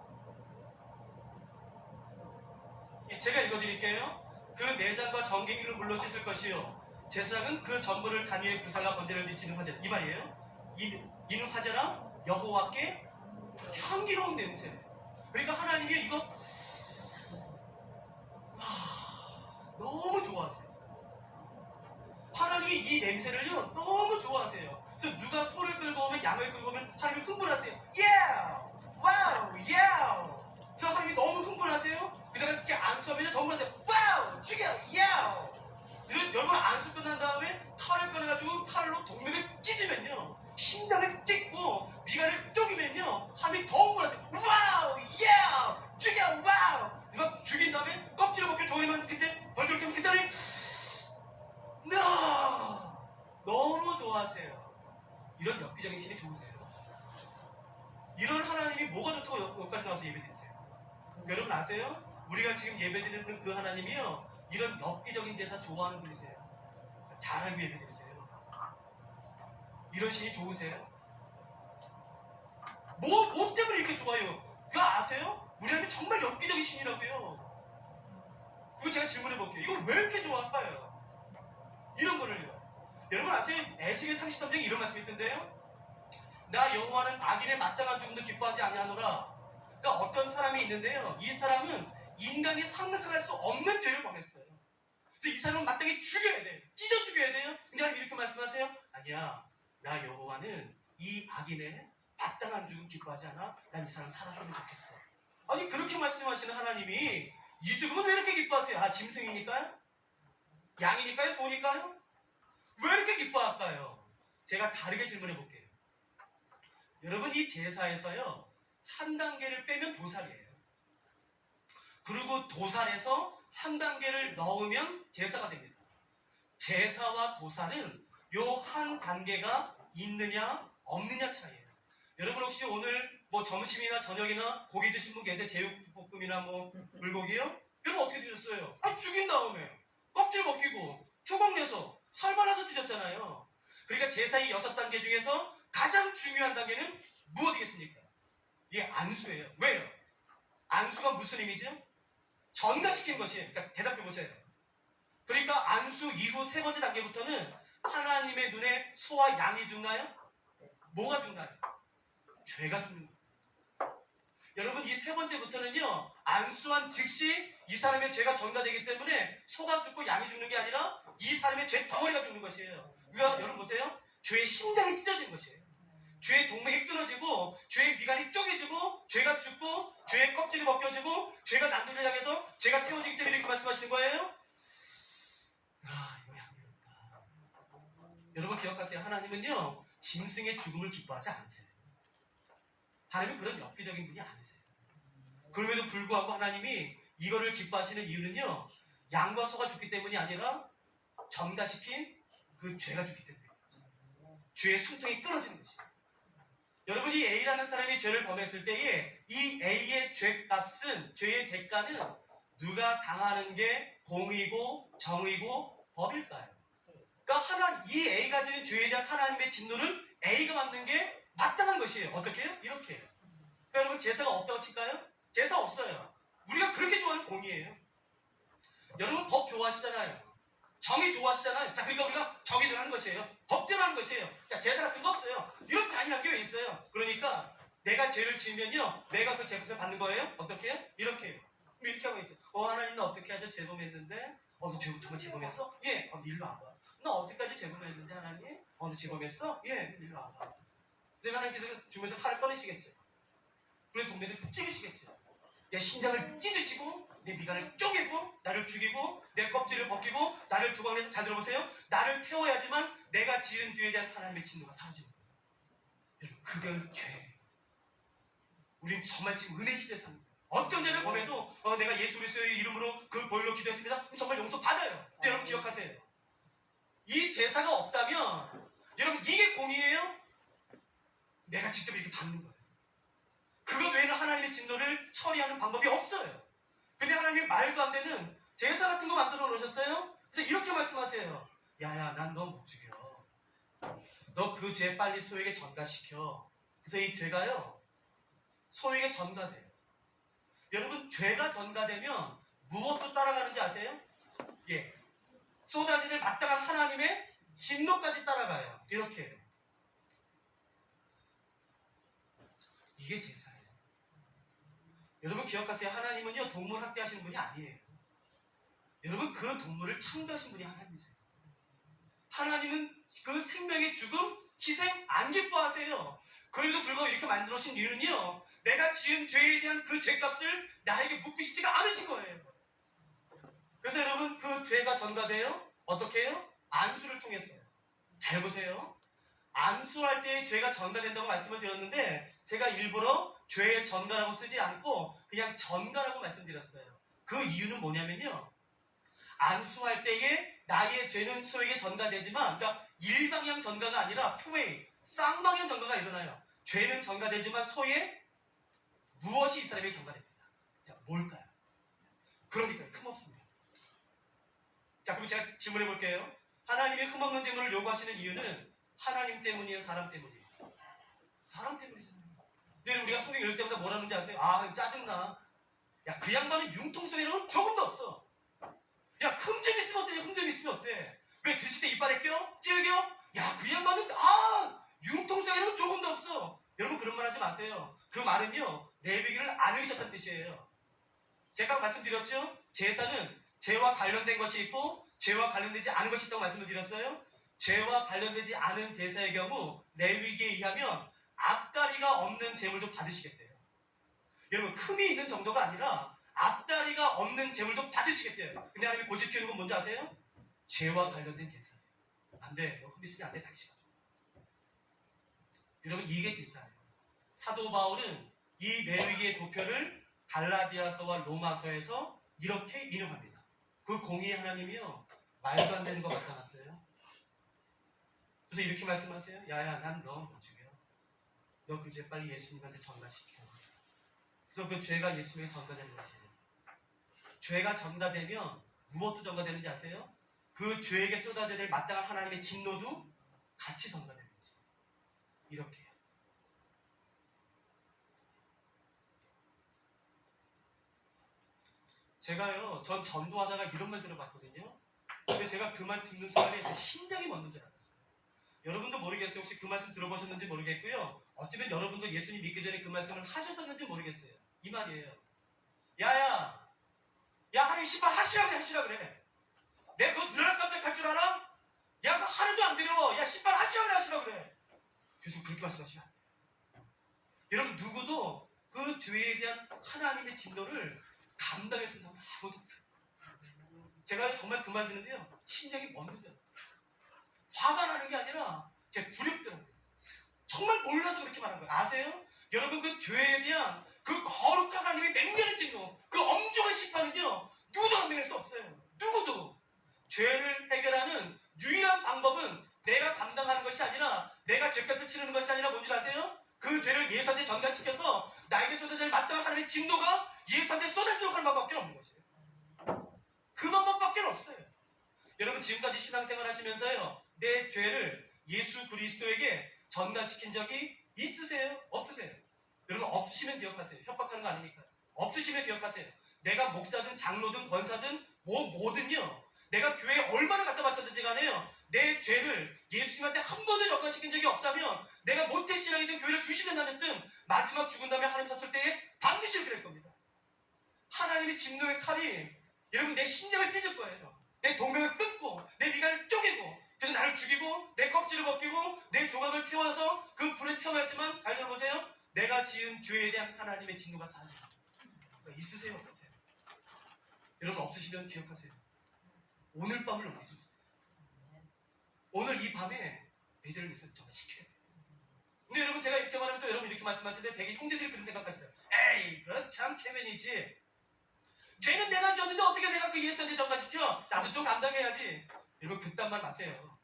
[SPEAKER 5] 제가 읽어드릴게요. 그 내장과 정갱이를 물로 씻을 것이요 제사장은 그 전부를 단 위에 불살라 번제를 비치는 화제. 이 말이에요. 이는 화제라 여호와께 향기로운 냄새. 그러니까 하나님이 이거 너무 좋아하세요. 하나님이 이 냄새를요 너무 좋아하세요. 그래서 누가 소를 끌고 오면 양을 끌고 오면 하나님이 흥분하세요. 와우! 그래서 하나님이 너무 흥분하세요. 그다가 이렇게 안수하면 더 흥분하세요. 와우! 죽여! 야우! 그래서 여러분 안수 끝난 다음에 칼을 꺼내가지고 칼로 동맥을 찢으면요 심장을 찢고 미간을 쪼기면요 하나님이 더 흥분하세요. 와우! 야우! 죽여! 와우! 누가 죽인 다음에 껍질을 벗겨 조이면 그때 벌들 켜면 그때는 너무 좋아하세요. 이런 엽기적인 신이 좋으세요. 이런 하나님이 뭐가 좋다고 여기까지 나와서 예배드리세요? 여러분 아세요? 우리가 지금 예배드리는 그 하나님이요 이런 엽기적인 제사 좋아하는 분이세요. 잘 알고 예배드리세요. 이런 신이 좋으세요? 뭐 때문에 이렇게 좋아요? 그거 아세요? 우리 하나님 정말 엽기적인 신이라고요. 그거 제가 질문해 볼게요. 이걸 왜 이렇게 좋아할까요? 이런 거를요. 여러분 아세요? 에스겔 33장에 이런 말씀이 있던데요. 나 여호와는 악인의 마땅한 죽음도 기뻐하지 아니하노라. 그러니까 어떤 사람이 있는데요. 이 사람은 인간이 상상할 수 없는 죄를 범했어요. 그래서 이 사람은 마땅히 죽여야 돼요. 찢어 죽여야 돼요. 근데 하나님 이렇게 말씀하세요. 아니야. 나 여호와는 이 악인의 마땅한 죽음 기뻐하지 않아. 난 이 사람 살았으면 좋겠어. 아니 그렇게 말씀하시는 하나님이 이 죽음은 왜 이렇게 기뻐하세요? 아 짐승이니까요? 양이니까요? 소니까요? 왜 이렇게 기뻐할까요? 제가 다르게 질문해 볼게요. 여러분 이 제사에서요 한 단계를 빼면 도살이에요. 그리고 도살에서 한 단계를 넣으면 제사가 됩니다. 제사와 도살은 요 한 단계가 있느냐 없느냐 차이예요. 여러분 혹시 오늘 뭐 점심이나 저녁이나 고기 드신 분 계세요? 제육볶음이나 뭐 불고기요? 여러분 어떻게 드셨어요? 죽인 다음에 껍질 벗기고 초밥 내서 살 발라서 드셨잖아요. 그러니까 제사의 6단계 중에서 가장 중요한 단계는 무엇이겠습니까? 이게 안수예요. 왜요? 안수가 무슨 의미죠? 전가시킨 것이에요. 그러니까 대답해 보세요. 그러니까 안수 이후 3번째 단계부터는 하나님의 눈에 소와 양이 죽나요? 뭐가 죽나요? 죄가 죽는 거예요. 여러분 이 3번째부터는요 안수한 즉시 이 사람의 죄가 전가되기 때문에 소가 죽고 양이 죽는 게 아니라 이 사람의 죄 덩어리가 죽는 것이에요. 그러니까 여러분 보세요. 죄의 심장이 찢어진 것이에요. 죄의 동맥이 끊어지고 죄의 미간이 쪼개지고 죄가 죽고 죄의 껍질이 벗겨지고 죄가 난도를 향해서 죄가 태워지기 때문에 이렇게 말씀하시는 거예요. 이거 향기롭다. 여러분 기억하세요. 하나님은요 짐승의 죽음을 기뻐하지 않으세요. 하나님은 그런 엽기적인 분이 아니세요. 그럼에도 불구하고 하나님이 이거를 기뻐하시는 이유는요 양과 소가 죽기 때문이 아니라 전가시킨 그 그 죄가 죽기 때문에 죄의 숨통이 끊어지는 것이에요. 여러분, 이 A라는 사람이 죄를 범했을 때에 이 A의 죄값은, 죄의 대가는 누가 당하는 게 공의고 정의고 법일까요? 그러니까 이 A가 지은 죄에 대한 하나님의 진노를 A가 받는 게 마땅한 것이에요. 어떻게 해요? 이렇게 해요. 그러니까 여러분, 제사가 없다고 칠까요? 제사 없어요. 우리가 그렇게 좋아하는 공의예요. 여러분, 법 좋아하시잖아요. 정의 좋아하시잖아요. 자, 그러니까 우리가 정의대로 하는 것이에요. 법대로 하는 것이에요. 자, 제사 같은 거 없어요. 이런 잔인한 게 왜 있어요? 그러니까 내가 죄를 지으면요, 내가 그 죄값을 받는 거예요. 어떻게 해요? 이렇게 해요. 이렇게 하고 있죠. 하나님, 나 어떻게 하죠? 죄범했는데. 너 정말 죄범했어? 예. 일로 와봐. 너 어떻게까지 죄범했는데, 하나님? 너 죄범했어? 예. 일로 와봐. 근데 하나님께서 주면서 칼을 꺼내시겠죠. 그리고 동네를 찌르시겠죠. 내 심장을 찢으시고 내 미간을 쪼개고 나를 죽이고 내 껍질을 벗기고 나를 조각내서, 잘 들어보세요, 나를 태워야지만 내가 지은 죄에 대한 하나님의 진노가 사라지는 거예요. 여러분, 그게 죄예요. 우린 정말 지금 은혜 시대에 삽니다. 어떤 죄를 범해도 내가 예수 그리스도의 이름으로 그 보혈로 기도했습니다. 그럼 정말 용서 받아요. 근데 여러분 기억하세요. 이 제사가 없다면 여러분, 이게 공의예요? 내가 직접 이렇게 받는 거예요. 그것 외에는 하나님의 진노를 처리하는 방법이 없어요. 근데 하나님이 말도 안 되는 제사 같은 거 만들어 놓으셨어요? 그래서 이렇게 말씀하세요. 야야, 난 너 못 죽여. 너 그 죄 빨리 소에게 전가시켜. 그래서 이 죄가요, 소에게 전가돼요. 여러분, 죄가 전가되면 무엇도 따라가는지 아세요? 예, 쏟아지는 마땅한 하나님의 진노까지 따라가요. 이렇게 해요. 이게 제사예요. 여러분 기억하세요. 하나님은요, 동물 학대하시는 분이 아니에요. 여러분, 그 동물을 창조하신 분이 하나님이세요. 하나님은 그 생명의 죽음, 희생 안 기뻐하세요. 그래도 불구하고 이렇게 만들어주신 이유는요, 내가 지은 죄에 대한 그 죄값을 나에게 묻고 싶지가 않으신 거예요. 그래서 여러분, 그 죄가 전가돼요. 어떻게 해요? 안수를 통해서요. 잘 보세요. 안수할 때 죄가 전가된다고 말씀을 드렸는데 제가 일부러 죄의 전가라고 쓰지 않고 그냥 전가라고 말씀드렸어요. 그 이유는 뭐냐면요, 안수할 때에 나의 죄는 소에게 전가되지만, 그러니까 일방향 전가가 아니라 투웨이, 쌍방향 전가가 일어나요. 죄는 전가되지만 소에 무엇이 이 사람에게 전가됩니다. 자, 뭘까요? 그러니까 흠없습니다. 자, 그럼 제가 질문해 볼게요. 하나님의 흠없는 제물을 요구하시는 이유는 하나님 때문이에요, 사람 때문이에요? 사람 때문이잖아요. 근데 우리가 성경 읽을 때마다 뭐라는지 아세요? 짜증나. 야, 그 양반은 융통성이라는 조금도 없어. 야, 흠 좀 있으면 어때? 흠 좀 있으면 어때? 왜 드실 때 이빨에 껴? 찔겨? 야, 그 양반은 융통성이라는 조금도 없어. 여러분, 그런 말 하지 마세요. 그 말은요, 내비기를 안 외우셨다는 뜻이에요. 제가 말씀드렸죠? 제사는 죄와 관련된 것이 있고 죄와 관련되지 않은 것이 있다고 말씀을 드렸어요. 죄와 관련되지 않은 제사의 경우 레위기에 의하면 앞다리가 없는 제물도 받으시겠대요. 여러분, 흠이 있는 정도가 아니라 앞다리가 없는 제물도 받으시겠대요. 근데 하나님이 고집 피우는 건 뭔지 아세요? 죄와 관련된 제사예요. 안 돼. 너 흠 있으면 안 돼. 다시 가져. 여러분, 이게 제사예요. 사도 바울은 이 레위기의 도표를 갈라디아서와 로마서에서 이렇게 인용합니다. 그 공의의 하나님이요, 말도 안 되는 거 나타났어요. 그래서 이렇게 말씀하세요. 야야, 난 너 못 죽여. 너 그 죄 빨리 예수님한테 전가시켜. 그래서 그 죄가 예수님에게 전가되는 것이에요. 죄가 전가되면 무엇도 전가되는지 아세요? 그 죄에게 쏟아져야 될 마땅한 하나님의 진노도 같이 전가되는 거죠. 이렇게요. 제가요, 전 전도하다가 이런 말 들어봤거든요. 근데 제가 그 말 듣는 순간에 심장이 멎는 줄 알았어요. 여러분도 모르겠어요. 혹시 그 말씀 들어보셨는지 모르겠고요. 어쩌면 여러분도 예수님 믿기 전에 그 말씀을 하셨었는지 모르겠어요. 이 말이에요. 야야, 하나님 신발 하시라 그래. 내가 그거 눈알 깜짝할 줄 알아? 야, 그거 하나도 안 들여. 야, 신발 하시라 그래. 그래서 그렇게 말씀하시면 안 돼요. 여러분, 누구도 그 죄에 대한 하나님의 진노를 감당할 수 있는 사람은 아무도 없어요. 제가 정말 그 말 듣는데요, 심장이 멎는 줄 알았어요. 화가 나는 게 아니라 제가 두렵더라고요. 정말 몰라서 그렇게 말한 거예요. 아세요? 여러분, 그 죄에 대한 그 거룩한 하나님의 맹렬한 진노, 그 엄중한 심판은요, 누구도 감당할 수 없어요. 누구도. 죄를 해결하는 유일한 방법은 내가 감당하는 것이 아니라 내가 죄값을 치르는 것이 아니라 뭔지 아세요? 그 죄를 예수한테 전가시켜서 나에게 쏟아질 마땅한 하나님의 진노가 예수한테 쏟아지도록 하는 방법밖에 없는 것이에요. 그 방법밖에 없어요. 여러분 지금까지 신앙생활 하시면서요, 내 죄를 예수 그리스도에게 전가시킨 적이 있으세요? 없으세요? 여러분 없으시면 기억하세요. 협박하는 거 아니니까. 없으시면 기억하세요. 내가 목사든 장로든 권사든 뭐든요, 내가 교회에 얼마나 갖다 바쳤든지 간에요, 내 죄를 예수님한테 한 번도 전가시킨 적이 없다면 내가 모태신앙이든 교회를 수십 년 다녔든 마지막 죽은 다음에 하나님 섰을 때에 반드시 이렇게 될 겁니다. 하나님의 진노의 칼이 여러분 내 심령을 찢을 거예요. 내 동맥을 끊고 내 미간을 쪼개고, 그래서 나를 죽이고 내 껍질을 벗기고 내 조각을 태워서 그 불에 태워야지만, 잘 들어보세요, 내가 지은 죄에 대한 하나님의 진노가 사라져요. 있으세요? 없으세요? 여러분 없으시면 기억하세요. 오늘 밤을 넘기지 마세요. 오늘 이 밤에 내 죄를 위해서 전가시켜야 돼요. 근데 여러분 제가 이렇게 말하면 또 여러분 이렇게 말씀하실 때 되게 형제들이 그런 생각하시더라고요. 에이 그 참 체면이지. 죄는 내가 졌는데 어떻게 내가 그 예수한테 전가시켜? 나도 좀 감당해야지. 여러분 그딴 말 마세요.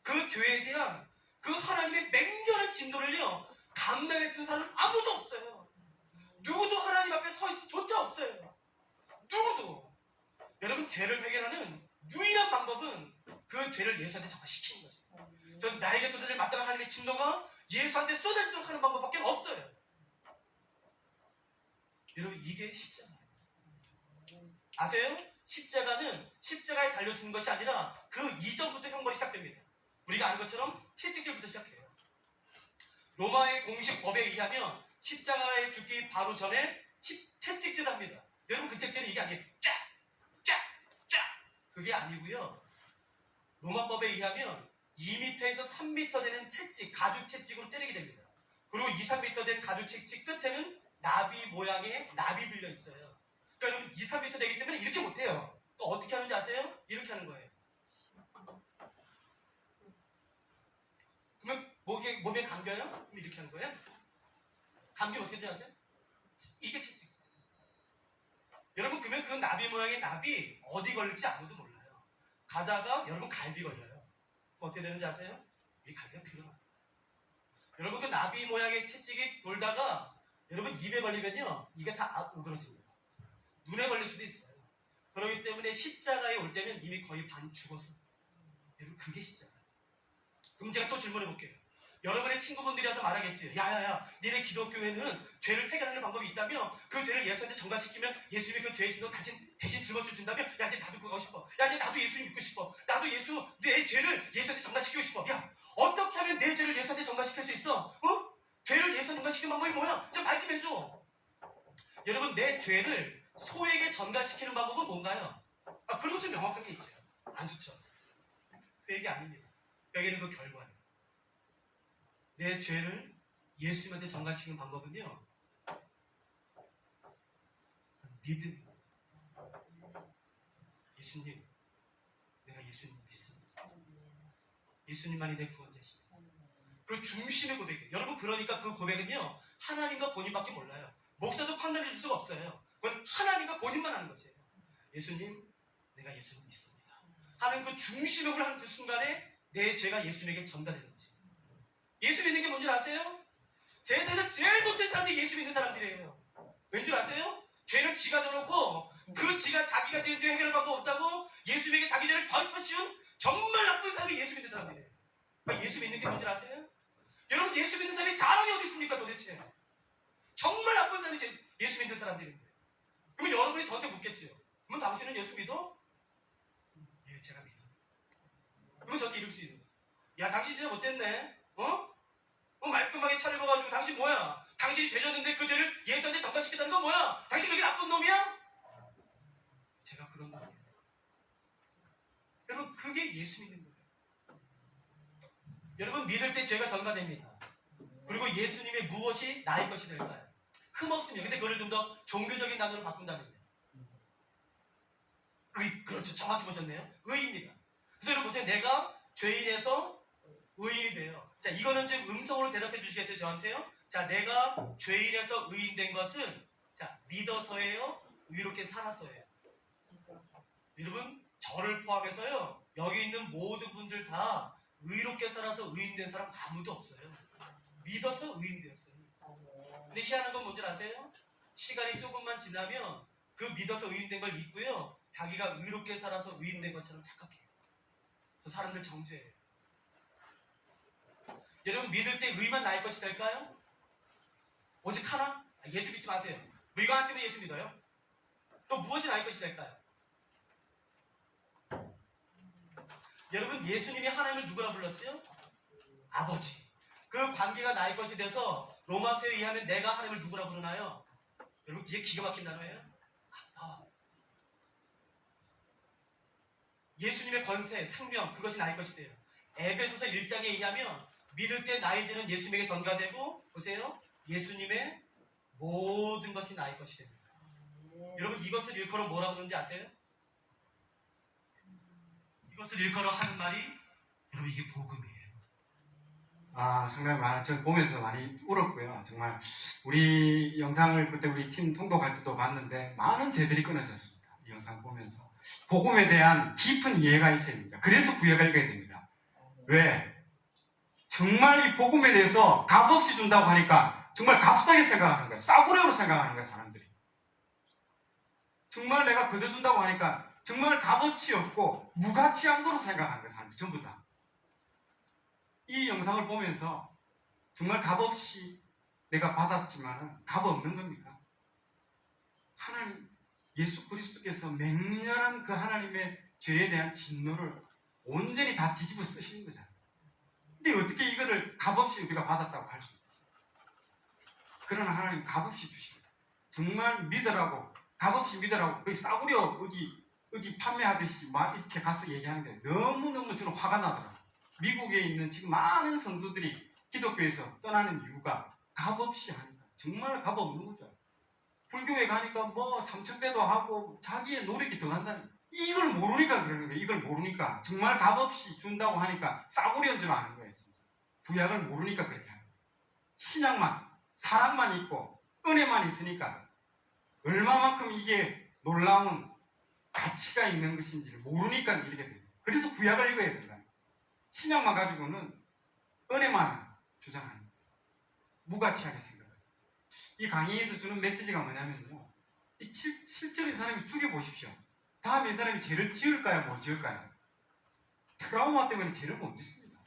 [SPEAKER 5] 그 죄에 대한 그 하나님의 맹렬한 진노를요, 감당해 준 사람은 아무도 없어요. 누구도 하나님 앞에 서 있을 조차 없어요. 누구도. 여러분 죄를 해결하는 유일한 방법은 그 죄를 예수한테 전가시키는 것이에요. 전 나에게 쏟아질 마땅한 하나님의 진노가 예수한테 쏟아지도록 하는 방법밖에 없어요. 여러분 이게 십자가예요. 아세요? 십자가는 십자가에 달려 죽는 것이 아니라 그 이전부터 형벌이 시작됩니다. 우리가 아는 것처럼 채찍질부터 시작해요. 로마의 공식 법에 의하면 십자가에 죽기 바로 전에 채찍질을 합니다. 여러분 그 채찍질은 이게 아니에요. 쫙! 그게 아니고요, 로마법에 의하면 2m에서 3m 되는 채찍, 가죽 채찍으로 때리게 됩니다. 그리고 2, 3m 된 가죽 채찍 끝에는 나비 모양의 납이 들려 있어요. 그러니까 여러분 2, 3m 되기 때문에 이렇게 못해요. 또 어떻게 하는지 아세요? 이렇게 하는 거예요. 그러면 몸에 감겨요? 그럼 이렇게 하는 거예요? 감기면 어떻게 되는지 아세요? 이게 채찍. 여러분 그러면 그 나비 모양의 납이 어디 걸릴지 아무도 몰라요. 가다가 여러분 갈비 걸려요. 어떻게 되는지 아세요? 이 갈비가 드러나요. 여러분 그 나비 모양의 채찍이 돌다가 여러분 입에 걸리면요, 이게 다 오그러집니다. 눈에 걸릴 수도 있어요. 그렇기 때문에 십자가에 올 때는 이미 거의 반 죽어서. 여러분 그게 십자가예요. 그럼 제가 또 질문해 볼게요. 여러분의 친구분들이 와서 말하겠지. 야야야, 니네 기독교회는 죄를 해결하는 방법이 있다며, 그 죄를 예수한테 전가시키면 예수님이 그 죄의 진노 대신 짊어져 준다며, 야 이제 나도 그거 하고 싶어. 야 이제 나도 예수님 믿고 싶어. 나도 내 죄를 예수한테 전가시키고 싶어. 야 어떻게 하면 내 죄를 예수한테 전가시킬 수 있어? 어? 죄를 예수한테 전가시키는 방법이 뭐야? 좀 말씀해줘. 여러분 내 죄를 소에게 전가시키는 방법은 뭔가요? 그런 거 좀 명확하게 있죠. 안 좋죠? 그 얘기 아닙니다. 여기는 그 결과예요. 내 죄를 예수님한테 전가시키는 방법은요, 믿음입니다. 예수님, 내가 예수님 믿습니다. 예수님만이 내 구원자십니다. 그 중심의 고백이에요. 여러분 그러니까 그 고백은요, 하나님과 본인밖에 몰라요. 목사도 판단해 줄 수가 없어요. 그건 하나님과 본인만 하는 것이에요. 예수님, 내가 예수님 믿습니다 하는 그 중심의 고백을 하는 그 순간에 내 죄가 예수님에게 전달되는 거죠. 예수 믿는 게 뭔지 아세요? 세상에서 제일 못된 사람들이 예수 믿는 사람들이에요. 왠 줄 아세요? 죄는 지가 져놓고 그 지가 자기가 지은 죄 해결할 방법 없다고 예수님에게 자기 죄를 덮어씌운 정말 나쁜 사람이 예수 믿는 사람들이에요. 예수 믿는 게 뭔지 아세요? 여러분 예수 믿는 사람이 자랑이 어디 있습니까 도대체? 정말 나쁜 사람이 예수 믿는 사람들인데. 그러면 여러분이 저한테 묻겠죠. 그럼 당신은 예수 믿어? 예, 제가 믿어. 그럼 저한테 이럴 수 있는 거죠. 야, 당신 진짜 못됐네. 말끔하게 차려봐가지고 당신 뭐야? 당신이 죄졌는데 그 죄를 예수한테 전가시켰다는 건 뭐야? 당신 그렇게 나쁜 놈이야? 제가 그런 놈이에요. 여러분 그게 예수 믿는 거예요. 여러분 믿을 때 죄가 전가됩니다. 그리고 예수님의 무엇이 나의 것이 될까요? 흠없으며. 근데 그걸 좀 더 종교적인 단어로 바꾼다면요, 그렇죠. 정확히 보셨네요. 의입니다. 그래서 여러분 보세요. 내가 죄인에서 의인이 돼요. 자, 이거는 좀 음성으로 대답해 주시겠어요? 저한테요? 자, 내가 죄인에서 의인된 것은, 자, 믿어서예요? 의롭게 살아서예요? 여러분, 저를 포함해서요. 여기 있는 모든 분들 다 의롭게 살아서 의인된 사람 아무도 없어요. 믿어서 의인되었어요. 근데 희한한 건 뭔지 아세요? 시간이 조금만 지나면 그 믿어서 의인된 걸 잊고요. 자기가 의롭게 살아서 의인된 것처럼 착각해요. 그래서 사람들 정죄해요. 여러분 믿을 때 의만 나의 것이 될까요? 오직 하나? 예수 믿지 마세요. 뭐 이거 하나 때문에 예수 믿어요? 또 무엇이 나의 것이 될까요? 여러분 예수님이 하나님을 누구라 불렀지요? 아버지. 그 관계가 나의 것이 돼서 로마서에 의하면 내가 하나님을 누구라 부르나요? 여러분 이게 기가 막힌 단어예요. 아빠. 예수님의 권세, 생명 그것이 나의 것이 돼요. 에베소서 1장에 의하면 믿을 때 나의 죄는 예수님에게 전가되고 보세요. 예수님의 모든 것이 나의 것이 됩니다. 여러분 이것을 일컬어 뭐라고 그러는지 아세요? 이것을 일컬어 하는 말이 여러분 이게 복음이에요.
[SPEAKER 4] 정말 저 보면서 많이 울었고요. 정말 우리 영상을 그때 우리 팀 통독할 때도 봤는데 많은 죄들이 끊어졌습니다. 이 영상 보면서 복음에 대한 깊은 이해가 있어야 됩니다. 그래서 구약을 읽어야 됩니다. 왜? 정말 이 복음에 대해서 값없이 준다고 하니까 정말 값싸게 생각하는 거예요. 싸구려로 생각하는 거예요, 사람들이. 정말 내가 그저 준다고 하니까 정말 값어치 없고 무가치한 거로 생각하는 거예요, 사람들이 전부 다. 이 영상을 보면서 정말 값없이 내가 받았지만 값없는 겁니까? 하나님, 예수 그리스도께서 맹렬한 그 하나님의 죄에 대한 진노를 온전히 다 뒤집어 쓰시는 거잖아요. 근데 어떻게 이거를 값없이 우리가 받았다고 할 수 있지? 그러나 하나님 값없이 주십니다. 정말 믿으라고, 값없이 믿으라고 거의 싸구려 어디 판매하듯이 막 이렇게 가서 얘기하는데 너무너무 저는 화가 나더라고요. 미국에 있는 지금 많은 성도들이 기독교에서 떠나는 이유가 값없이 하니까. 정말 값없는 거죠. 불교에 가니까 뭐 삼천배도 하고 자기의 노력이 더 간다니. 이걸 모르니까 그러는 거예요. 이걸 모르니까. 정말 값없이 준다고 하니까 싸구려인 줄 아는 거예요. 진짜. 구약을 모르니까 그렇게 하는 거예요. 신약만, 사랑만 있고 은혜만 있으니까 얼마만큼 이게 놀라운 가치가 있는 것인지를 모르니까 이렇게 돼요. 그래서 구약을 읽어야 된다. 신약만 가지고는 은혜만 주장하는 거예요. 무가치하게 생각해요. 이 강의에서 주는 메시지가 뭐냐면요. 실제로 이 사람이 죽여보십시오. 다음에 이 사람이 죄를 지을까요? 못 지을까요? 트라우마 때문에 죄를 못 짓습니다.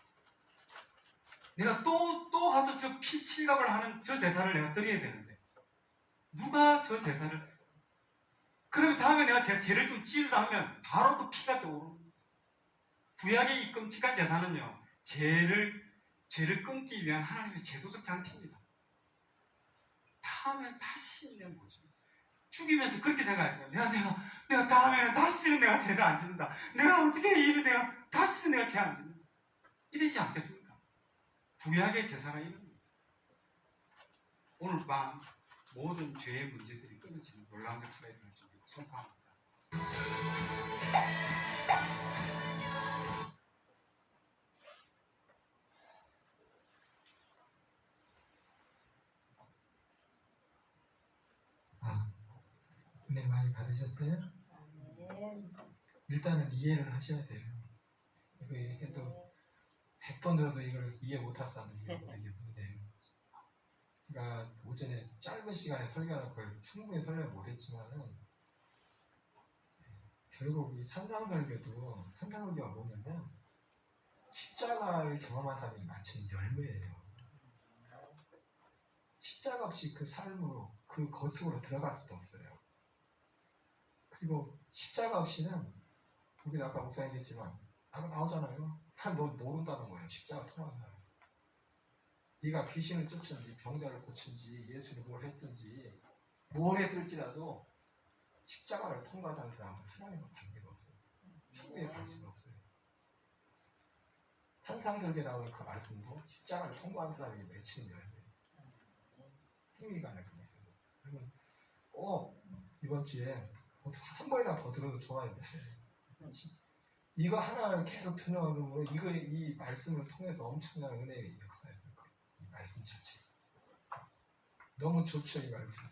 [SPEAKER 4] 내가 또 가서 저 피칠갑을 하는 저 제사를 내가 드려야 되는데 누가 저 제사를 그러면 다음에 내가 죄를 좀 지으다 하면 바로 그 피가 떠오릅니다. 구약의 이 끔찍한 제사는요, 죄를 끊기 위한 하나님의 제도적 장치입니다. 다음에 다시 내가 뭐지? 죽이면서 그렇게 생각할 거야. 내가 다음에는 다시는 내가 죄를 안 짓는다. 내가 어떻게 내가 다시는 내가 죄 안 짓는다. 이러지 않겠습니까? 구약의 제사가 이런 겁니다. 오늘 밤 모든 죄의 문제들이 끊어지는 놀라운 역사가 일어날 줄 선포합니다.
[SPEAKER 1] 은혜 많이 받으셨어요? 일단은 이해를 하셔야 돼요. 이게 또 100번 들어도 이걸 이해 못할 사람은 이해 못하게 문제예요. 그러니까 오전에 짧은 시간에 설교하는 걸 충분히 설명 못했지만은 결국 이 산상설교도 산상설교가 뭐냐면 십자가를 경험한 사람이 마치는 열매예요. 십자가 없이 그 삶으로 그 거속으로 들어갈 수도 없어요. 그리고 십자가 없이는 우리도 아까 목사님 얘기했지만 아까 나오잖아요. 너 모른다는 거예요. 십자가 통하는 사람. 네가 귀신을 쫓든지 병자를 고친지 예수를 뭘 했든지 뭘 했을지라도 십자가를 통과하는 사람은 하나님과 관계가 없어요. 천국에 갈 수가 없어요. 산상설계 나오는 그 말씀도 십자가를 통과한 사람이 맺히는 열매예요. 흥미가 나요. 그러면 이번 주에 한 번이나 더 들어도 좋아요. 이거 하나를 계속 들어오면 이 말씀을 통해서 엄청난 은혜의 역사였을 거예요. 이 말씀 자체 너무 좋죠. 이 말씀.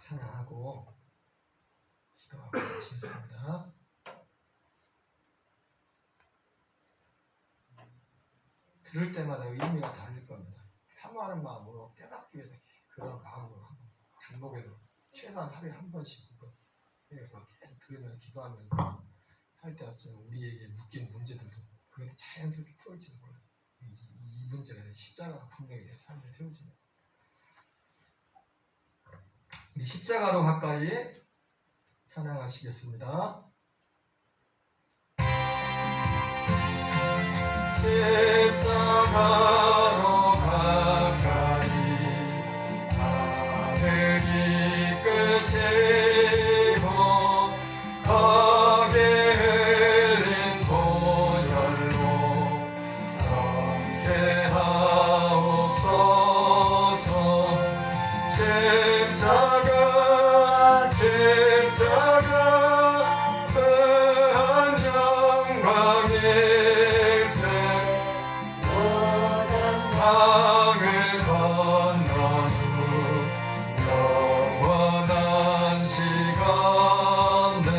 [SPEAKER 1] 찬양하고 기도하고 마치겠습니다. 들을 때마다 의미가 다를 겁니다. 사모하는 마음으로 깨닫기 위해서 그런 마음으로 반복해서 최소한 하루에 한 번씩 그래서 계속 들으면 기도하면서 할 때 우리에게 묶인 문제들도 그게 자연스럽게 풀어지는 거예요. 이 문제가 십자가가 분명히 내 삶에 세워지는 거예요. 우리 십자가로 가까이 찬양하시겠습니다. 십자가로 가까이 하늘이 끄시고 거기 흘린 보혈로 정케하옵소서. 십자가 큰 영광일세. 강을 건너주 영원한 시간에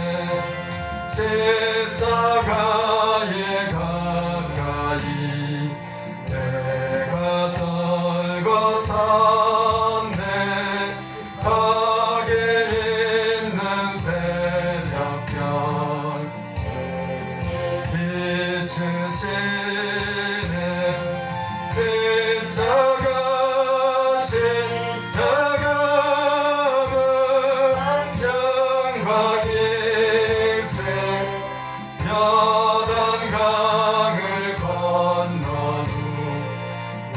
[SPEAKER 1] 십자가에 가까이 내가 떨고 섰네. 거기 있는 새벽별 비추시네. 십자가는 영광일세. 요단강을 건너주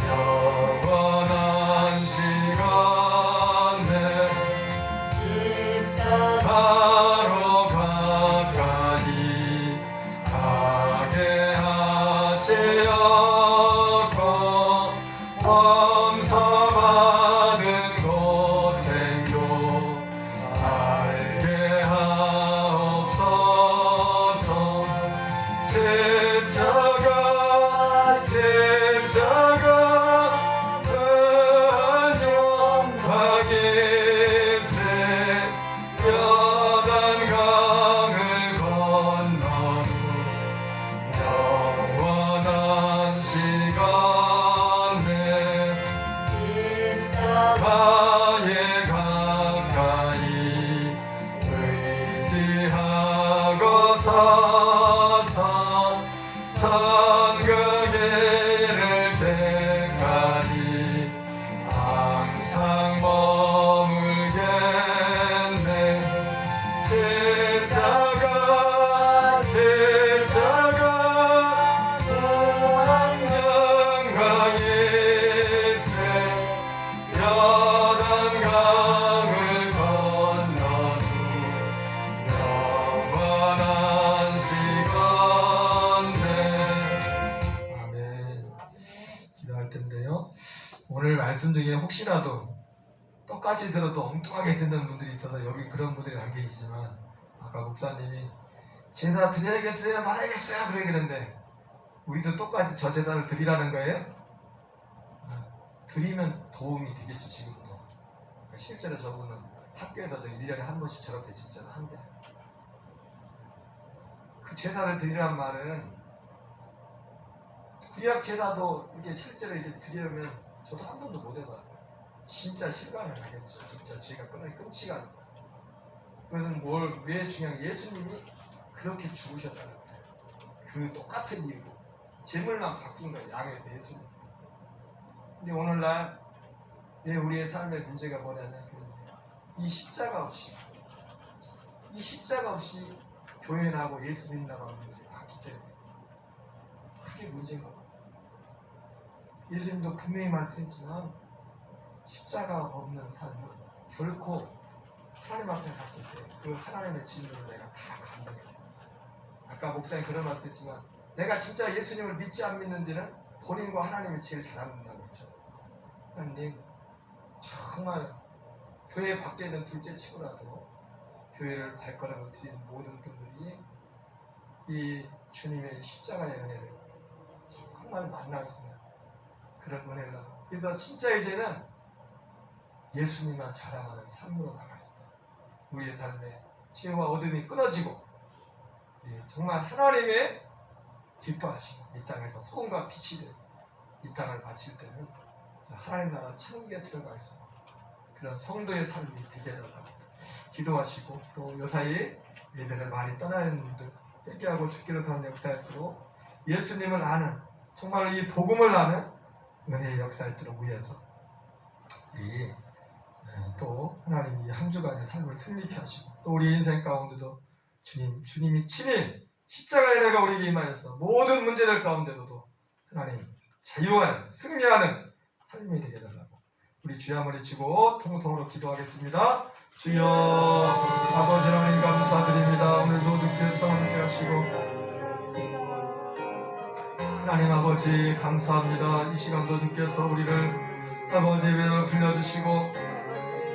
[SPEAKER 1] 영원한 시간에 바로 가까이 가게 하시었고 범사받은 고생도 알게 하옵소서. 십자가 큰 영광일세. 요단강을 건너주 영원한 시간에 십자가에 가까이 의지하고 서서 천국에 이를 때까지 항상 머물겠네. 십자가 영광일세. 요단강을 건너주 영원한 시간에. 아멘. 기도할 텐데요. 오늘 말씀 중에 혹시라도 똑같이 들어도 엉뚱하게 듣는 분들이 있어서 여기 그런 분들이 안 계시지만 아까 목사님이 제사 드려야겠어요 말아야겠어요 그러는데 우리도 똑같이 저 제사를 드리라는 거예요? 드리면 도움이 되겠죠. 지금도 그러니까 실제로 저분은 학교에서 1년에 한 번씩 저렇게 진짜 한대. 그 제사를 드리란 말은 구약 제사도 이게 실제로 이렇게 드리려면 저도 한 번도 못 해봤어요. 진짜 실감이 나겠죠. 진짜 죄가 끊지가 않고. 그래서 왜 중요한 게 예수님이 그렇게 죽으셨다는 거예요. 그 똑같은 이유로 제물만 바뀐 거예요. 양에서 예수님. 근데 오늘날 우리의 삶의 문제가 뭐냐면 이 십자가 없이 교회 나고 예수 믿는다고 하는 분들이 많기 때문에 그게 문제인 것 같아요. 예수님도 분명히 말씀했지만 십자가 없는 삶은 결코 하나님 앞에 갔을 때 그 하나님의 진노를 내가 다 감당해야 돼. 아까 목사님 그런 말씀했지만 내가 진짜 예수님을 믿지 안 믿는지는 본인과 하나님이 제일 잘 안다고 했죠. 하나님 정말 교회 밖에 있는 둘째 치고라도 교회를 발걸음을 드린 모든 분들이 이 주님의 십자가의 은혜를 정말 만날 수 있는 그런 은혜를. 그래서 진짜 이제는 예수님만 자랑하는 삶으로 나갈 수 있다. 우리의 삶에 죄와 어둠이 끊어지고 정말 하나님의 기뻐하시고 이 땅에서 소금과 빛이 되고 이 땅을 바칠 때는 하나님 나라 천국에 들어갈 수 있는 그런 성도의 삶이 되게 해달라고 기도하시고, 또 요사이 예배를 많이 떠나는 분들, 회개하고 죽기로 드는 역사에 있도록 예수님을 아는, 정말 이 복음을 아는 은혜의 역사에 있도록 위해서 또 하나님이 한 주간의 삶을 승리케 하시고, 또 우리 인생 가운데도 주님이 친히 십자가의 은혜가 우리에게 임하여서 모든 문제들 가운데서도 하나님 자유한 승리하는 삶이 되게 해달라고 우리 주여 한번 외치고 통성으로 기도하겠습니다. 주여, 아버지 하나님 감사드립니다. 오늘도 주께서 함께 하시고, 하나님 아버지 감사합니다. 이 시간도 주께서 우리를 아버지 예배로 불러주시고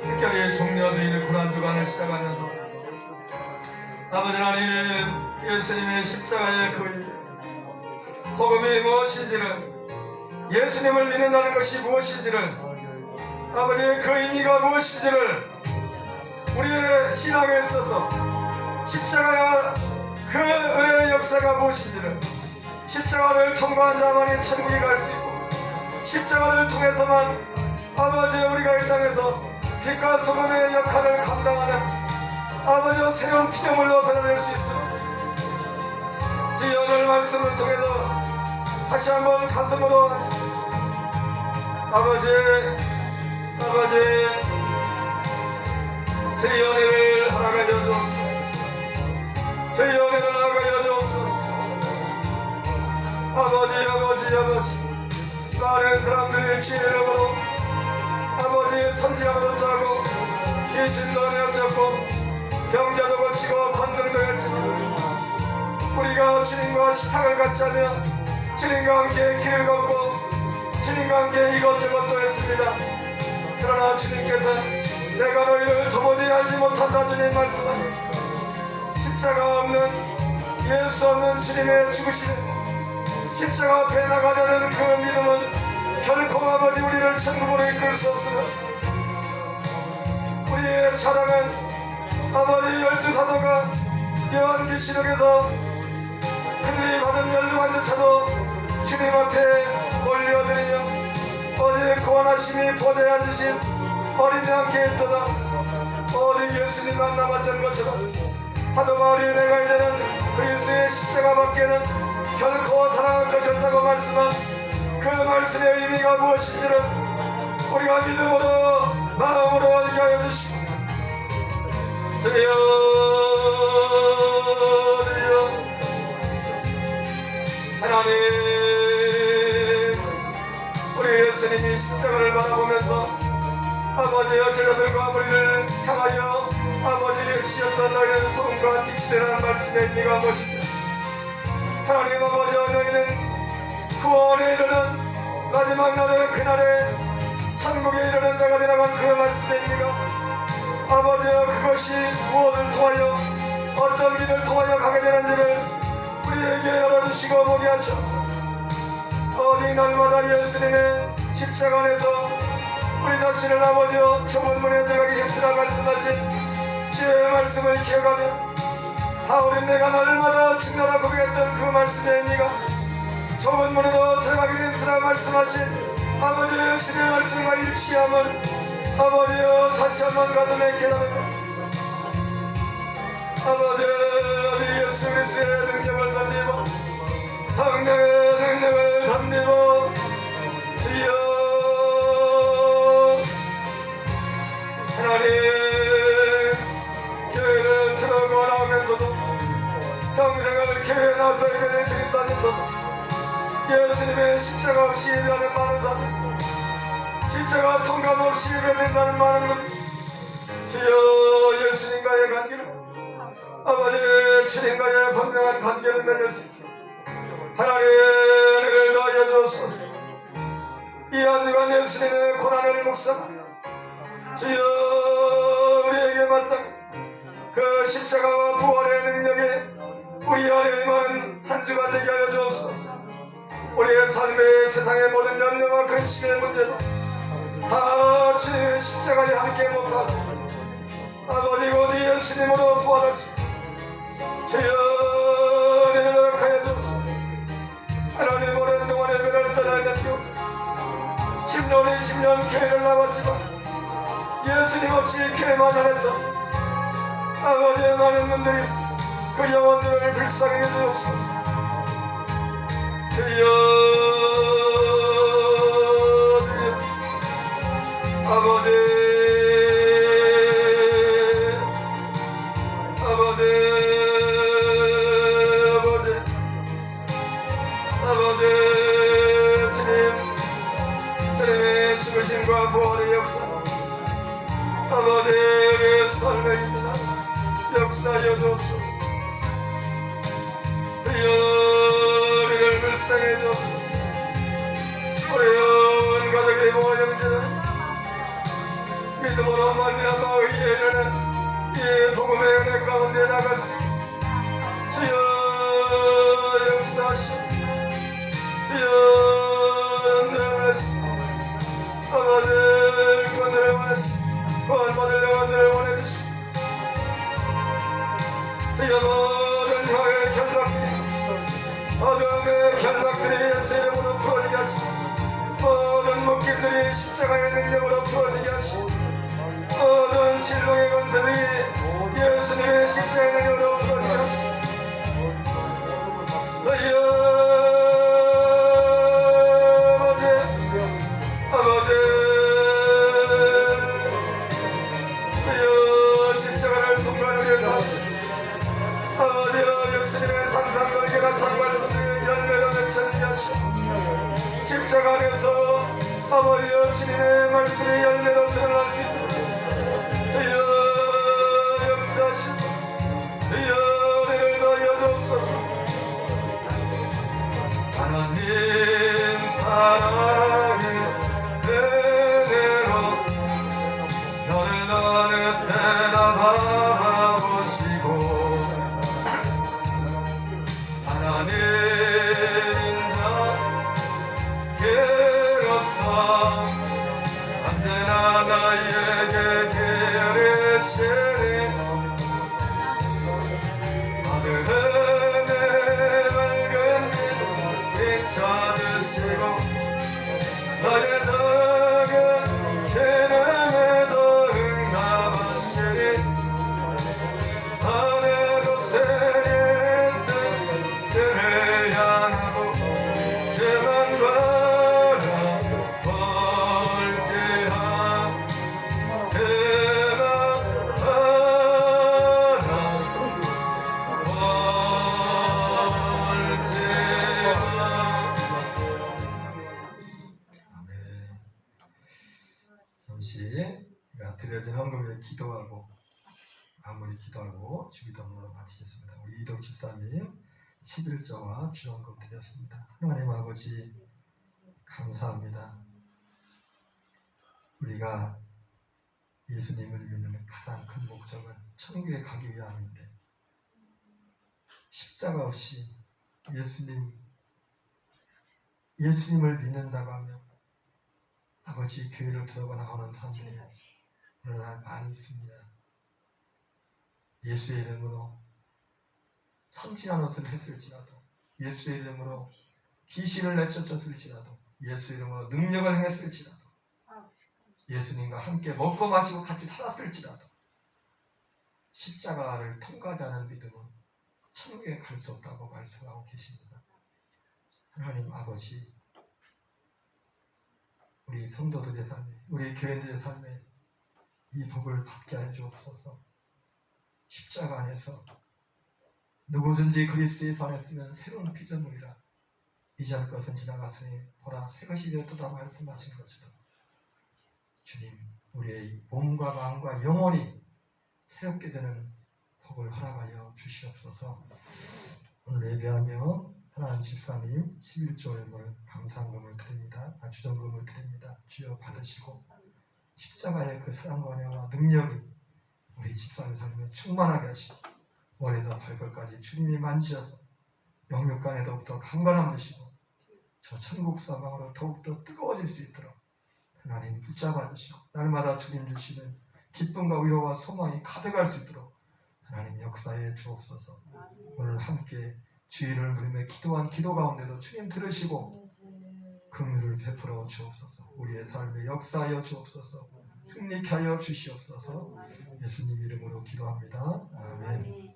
[SPEAKER 1] 특별히 종려주일 고난주간을 시작하면서 아버지 하나님 예수님의 십자가의 그 복음이 무엇인지를, 예수님을 믿는다는 것이 무엇인지를, 아버지 그 의미가 무엇인지를 우리의 신앙에 있어서 십자가야 그 은혜의 역사가 무엇인지를, 십자가를 통과한 자만이 천국에 갈 수 있고 십자가를 통해서만 아버지 우리가 이 땅에서 빛과 소금의 역할을 감당하는 아버지와 새로운 피조물로 변화될 수 있습니다. 주의 오늘 말씀을 통해서 다시 한번 가슴으로 아버지 주의 은혜를 허락하여 주옵소서. 주의 은혜를 허락하여 주옵소서. 아버지 많은 사람들이 주의 이름으로 아버지 선지함으로 따고 귀신도 내어쳤고 병자도 고치고 권능도 열치고 우리가 주님과 식탁을 같이 하며 주님과 함께 길을 걷고 주님과 함께 이것저것도 했습니다. 그러나 주님께서 내가 너희를 도무지 알지 못한다 주님 말씀하니 십자가 없는 예수 없는 주님의 죽으시는 십자가 앞에 나가려는 그 믿음은 결코 아버지 우리를 천국으로 이끌 수 없으며 우리의 자랑은 아버지 12사도가 요한계시록에서 그들이 받은 12간조차도 주님 앞에 올려드리며 어디 구원하심이 보좌에 앉으신 어린이 함께 있도다. 어디 예수님만 남았던 것처럼 사도 바울이 내가 이제는 그리스도의 십자가 밖에는 결코 달아날 것이 없다고 말씀한 그 말씀의 의미가 무엇인지를 우리가 믿음으로 마음으로 알게 하여 주시고 주여 하나님 우리 예수님이 십자가를 바라보면서 아버지여 제자들과 우리를 향하여 아버지의 시였던 너희는 소금과 빛이 되라는 말씀의 의미가 무엇인가. 하나님 아버지여 너희는 구원에 이르는 마지막 날의 그날에 천국에 이르는 자가 되라는 그 말씀의 의미가 아버지여 그것이 무엇을 통하여 어떤 길을 통하여 가게 되는지를 우리에게 열어주시고 보게 하시옵소서. 어디 날마다 예수님의 십자가 안에서 우리 자신을 아버지여 좁은 문에 들어가기 힘쓰라 말씀하신 주의 말씀을 기억하며 바울이 내가 날마다 죽노라 고백했던 그 말씀의 의미가 좁은 문으로 들어가기 힘쓰라 말씀하신 아버지 예수님의 말씀과 일치함을 아버지여 다시 한번 가슴에 깨달으며 아버지 예수 그리스도의 능력을 던지고 성령의 능력을 던지고 주여 하나님 교회를 들어가 나오면서도 평생을 교회에 나서 예배를 드린다면서도 예수님의 십자가 없이 예배하는 많은 사람 십자가 통감 없이 예배드린다는 많은 분 주여 예수님과의 관계를 아버지 주님과의 분명한 관계를 맺을 수 있게 하나님의 은혜를 더하여 주옵소서. 이 한 주간 예수님의 고난을 묵상하며 주여 우리에게 마땅 그 십자가와 부활의 능력에 우리 안에 임하는 한 주간 되게 하여 주옵소서. 우리의 삶의 세상의 모든 염려와 근심의 문제도 다 주님의 십자가에 함께 못 박고 아버지 곧 예수님으로 부활하시 주여 은혜를 허락하여 주옵소서. 하나님 오랜 동안 예배를 떠나는 교 10년 20년 교회를 나왔지만 예수님 없이 교회만 다녔던 아버지의 많은 분들이 그 영혼들을 불쌍히 여주옵소서. 주여 아버지 아버지 아버지 아버지 주님의 죽으심과 부활의 역사 아버지의 삶에 있는 역사여 주옵소서. 우리를 불쌍해 주옵소서. 우리 온 가족의 모든 형제는 믿음으로 말미암아 의에 이르는 이 복음의 은혜 가운데 나갈 수 있게 주여 역사하시오. 주여 은혜를 내시고 아버지를 구원을 원하시고 구원받을 영혼들을 원해주시고 주여 모든 혀의 결박들이 어둠의 결박들이 예수 이름으로 풀어지게 하시고 모든 묶임들이 십자가의 능력으로 풀어지게 하시고 모든 진롱의 건들이 예수님의 십자가의 능력으로 풀어지게 하시고 아버지 십자가를 통과하기 위해서 아버지여 예수님의 산상걸개 같은 말씀을 열매로 맺혀지게 하시고 십자가 안에서 아버지여 주님의 말씀이 열매로 드러날 수 있도록 주여 역사하시고 주여 은혜를 더하여 주옵소서. 하나님 사랑의 은혜로 너를 어느 때나 바라보시고 하나님 인자께로서 언제나 나에게 계시니 하늘의 맑은 빛 비춰주시고 나의 작은 기름에도 응답하시니 하늘도 세인 듯 주를 향하고 주만 바라볼지라 주만 아멘. 잠시 드려진 헌금에 기도하고 마무리 기도하고 주기도문으로 마치겠습니다. 우리 이덕 집사님 11조와 주헌금 드렸습니다. 하나님 아버지 감사합니다. 우리가 예수님을 믿는 가장 큰 목적은 천국에 가기 위함인데 십자가 없이 예수님을 믿는다고 하면 아버지 교회를 들어가 나오는 사람들이 오늘날 많이 있습니다. 예수의 이름으로 성진한 옷을 했을지라도 예수의 이름으로 귀신을 내쫓았을지라도 예수의 이름으로 능력을 행했을지라도 예수님과 함께 먹고 마시고 같이 살았을지라도 십자가를 통과하지 않은 믿음은 천국에 갈 수 없다고 말씀하고 계십니다. 하나님 아버지 우리 성도들의 삶에 우리 교인들의 삶에 이 복을 받게 하여 주옵소서. 십자가 안에서 누구든지 그리스도에서 안에 쓰면 새로운 피조물이라 이전 것은 지나갔으니 보라 새 것이 되었도다 말씀하신 것처럼 주님 우리의 몸과 마음과 영혼이 새롭게 되는 복을 허락하여 주시옵소서. 오늘 예배하며 하나님 집사님 11조의 감사금을 드립니다. 주정금을 드립니다. 주여 받으시고 십자가의 그 사랑과 은혜와 능력이 우리 집사님 삶에 충만하게 하시고 머리에서 발끝까지 주님이 만지셔서 영육간에 더욱더 강건함 주시고 저 천국 사방으로 더욱더 뜨거워질 수 있도록 하나님 붙잡아 주시고 날마다 주님 주시는 기쁨과 위로와 소망이 가득할 수 있도록 하나님 역사에 주옵소서. 오늘 함께 주의를 누리며 기도한 기도 가운데도 주님 들으시고 긍휼을 베풀어 주옵소서. 우리의 삶에 역사하여 주옵소서. 승리케 하여 주시옵소서. 예수님 이름으로 기도합니다. 아멘.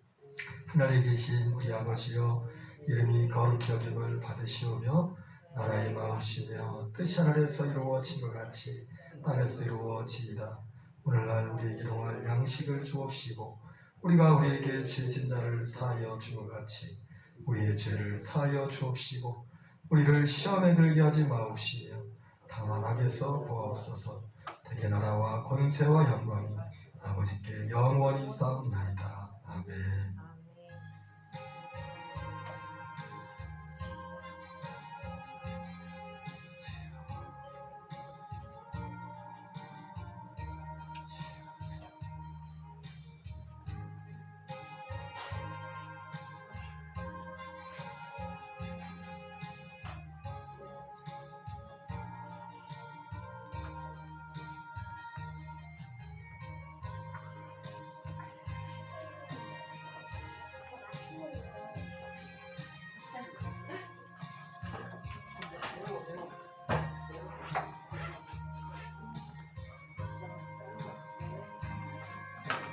[SPEAKER 1] 하늘에 계신 우리 아버지여, 이름이 거룩히 여김을 받으시오며 나라의 마옵시며 뜻이 하늘에서 이루어진 것 같이 땅에서 이루어지이다. 오늘날 우리에게 일용할 양식을 주옵시고 우리가 우리에게 죄진 자를 사하여 준 것 같이 우리의 죄를 사하여 주옵시고 우리를 시험에 들게 하지 마옵시며 다만 악에서 구하옵소서. 대개 나라와 권세와 영광이 아버지께 영원히 쌓옵나이다. 아멘.